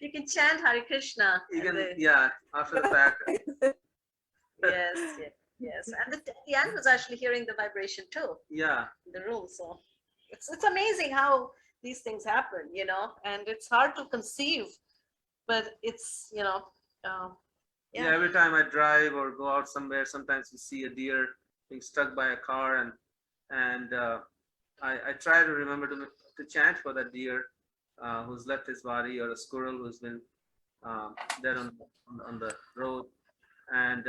You can chant Hare Krishna. You can, after the fact. Yes. And the ant was actually hearing the vibration too. Yeah. The room. So it's amazing how these things happen, you know, and it's hard to conceive, but it's, you know, yeah, every time I drive or go out somewhere, sometimes we see a deer being struck by a car, and I try to remember to chant for that deer who's left his body, or a squirrel who's been dead on the road, and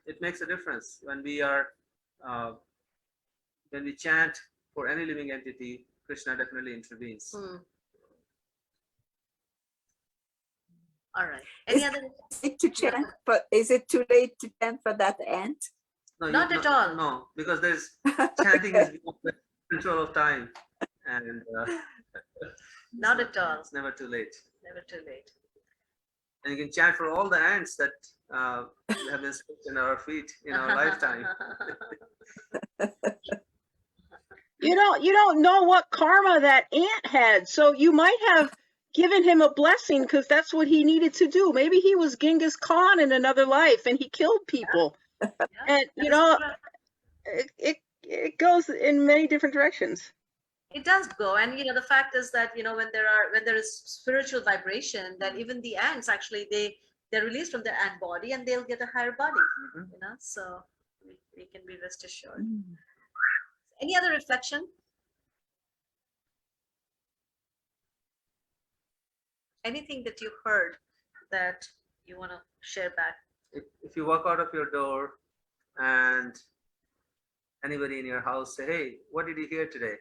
it makes a difference when we are when we chant for any living entity. Krishna definitely intervenes. All right. Any other? To chant, but is it too late to chant for that ant? No, Not at all. No, because there's chanting is control of time, and not at all. It's never too late. Never too late. And you can chant for all the ants that have been split in our feet in our lifetime. You don't know what karma that ant had, so you might have given him a blessing because that's what he needed to do. Maybe he was Genghis Khan in another life and he killed people. Yeah, and you know, it goes in many different directions. It does go, and you know, the fact is that, you know, when there is spiritual vibration, that even the ants actually they're released from their ant body and they'll get a higher body. You know, so we can be rest assured. Any other reflection? Anything that you heard that you want to share back? If you walk out of your door and anybody in your house say, "Hey, what did you hear today?"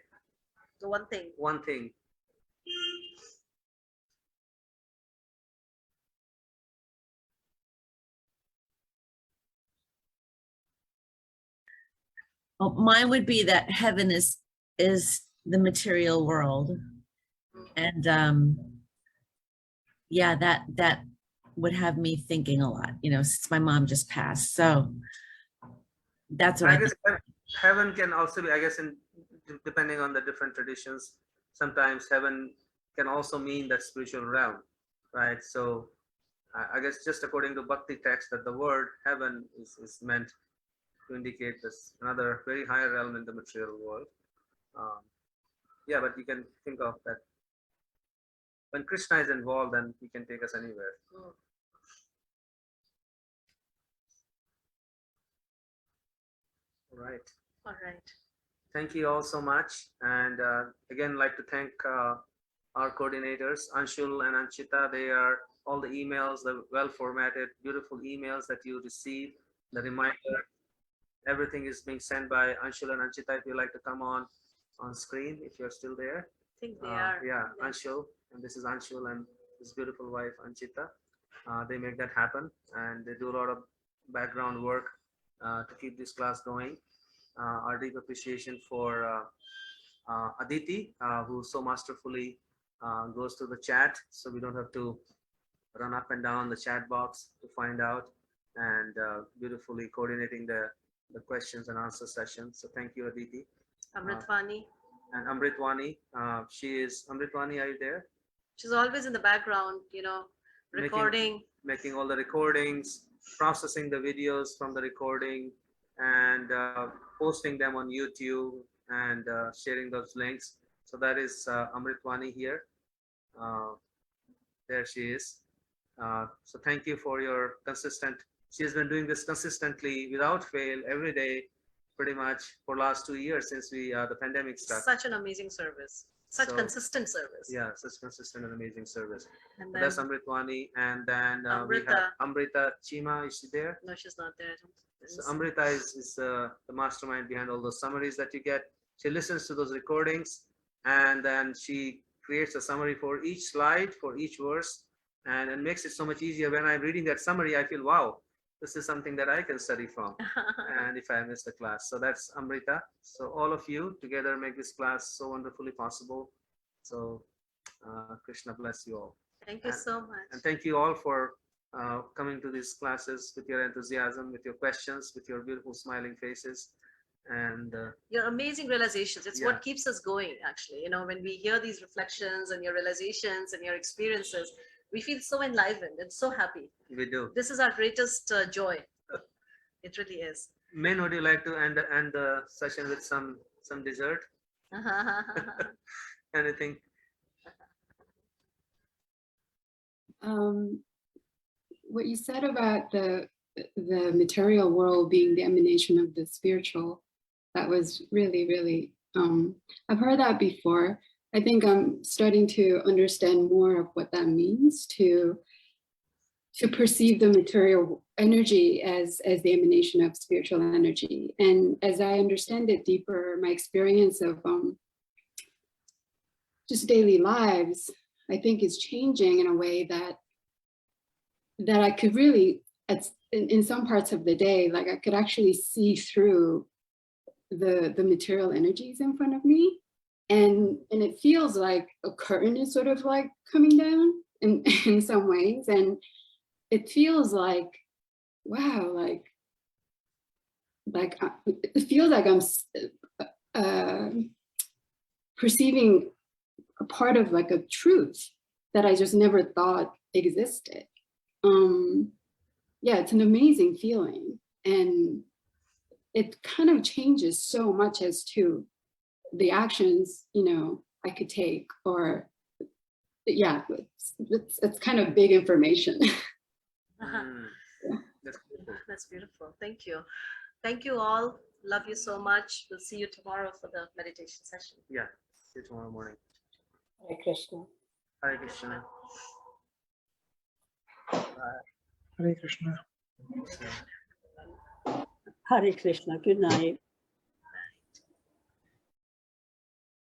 The one thing. One thing. Well, mine would be that heaven is the material world, and yeah, that would have me thinking a lot, you know, since my mom just passed. So that's what I guess think. heaven can also be, I guess, depending on the different traditions, sometimes heaven can also mean that spiritual realm, right? So I guess just according to Bhakti text, that the word heaven is meant to indicate this another very higher realm in the material world. Yeah, but you can think of that when Krishna is involved, then he can take us anywhere. All right. All right. Thank you all so much. And again, like to thank our coordinators, Anshul and Anchita. They are all the emails, the well formatted, beautiful emails that you receive, the reminder. Everything is being sent by Anshul and Anchita. If you'd like to come on screen, if you're still there. I think they are. Yeah, Anshul. And this is Anshul and his beautiful wife, Anchita. They make that happen. And they do a lot of background work to keep this class going. Our deep appreciation for Aditi, who so masterfully goes to the chat, so we don't have to run up and down the chat box to find out, and beautifully coordinating the questions and answer session. So thank you, Aditi. Amritvani. And Amritvani, Amritvani, are you there? She's always in the background, you know, recording. Making all the recordings, processing the videos from the recording, and posting them on YouTube, and sharing those links. So that is Amritvani here. There she is. So thank you for your consistent. She has been doing this consistently without fail every day, pretty much for last 2 years since the pandemic started. Such an amazing service. Such consistent service. Yeah, such consistent and amazing service. And so that's Amritvani, and then we have Amrita Chima. Is she there? No, she's not there. So Amrita is the mastermind behind all those summaries that you get. She listens to those recordings, and then she creates a summary for each slide, for each verse, and it makes it so much easier. When I'm reading that summary, I feel, wow, this is something that I can study from. And if I miss the class. So that's Amrita. So all of you together make this class so wonderfully possible. So Krishna bless you all. Thank you so much. And thank you all for coming to these classes with your enthusiasm, with your questions, with your beautiful smiling faces, and your amazing realizations. It's what keeps us going, actually. You know, when we hear these reflections and your realizations and your experiences, we feel so enlivened and so happy. We do. This is our greatest joy. It really is. Min, would you like to end the session with some dessert? Anything what you said about the material world being the emanation of the spiritual, that was really, really, I've heard that before. I think I'm starting to understand more of what that means, to perceive the material energy as the emanation of spiritual energy. And as I understand it deeper, my experience of just daily lives, I think is changing in a way that I could really, in some parts of the day, like I could actually see through the material energies in front of me. And it feels like a curtain is sort of like coming down in some ways. And it feels like, wow, like it feels like I'm perceiving a part of like a truth that I just never thought existed. Yeah, it's an amazing feeling. And it kind of changes so much as to the actions, I could take, or yeah, it's kind of big information. That's beautiful. Thank you. Thank you all. Love you so much. We'll see you tomorrow for the meditation session. Yeah, see you tomorrow morning. Hare Krishna. Hare Krishna. Hare Krishna. Hare Krishna. Good night.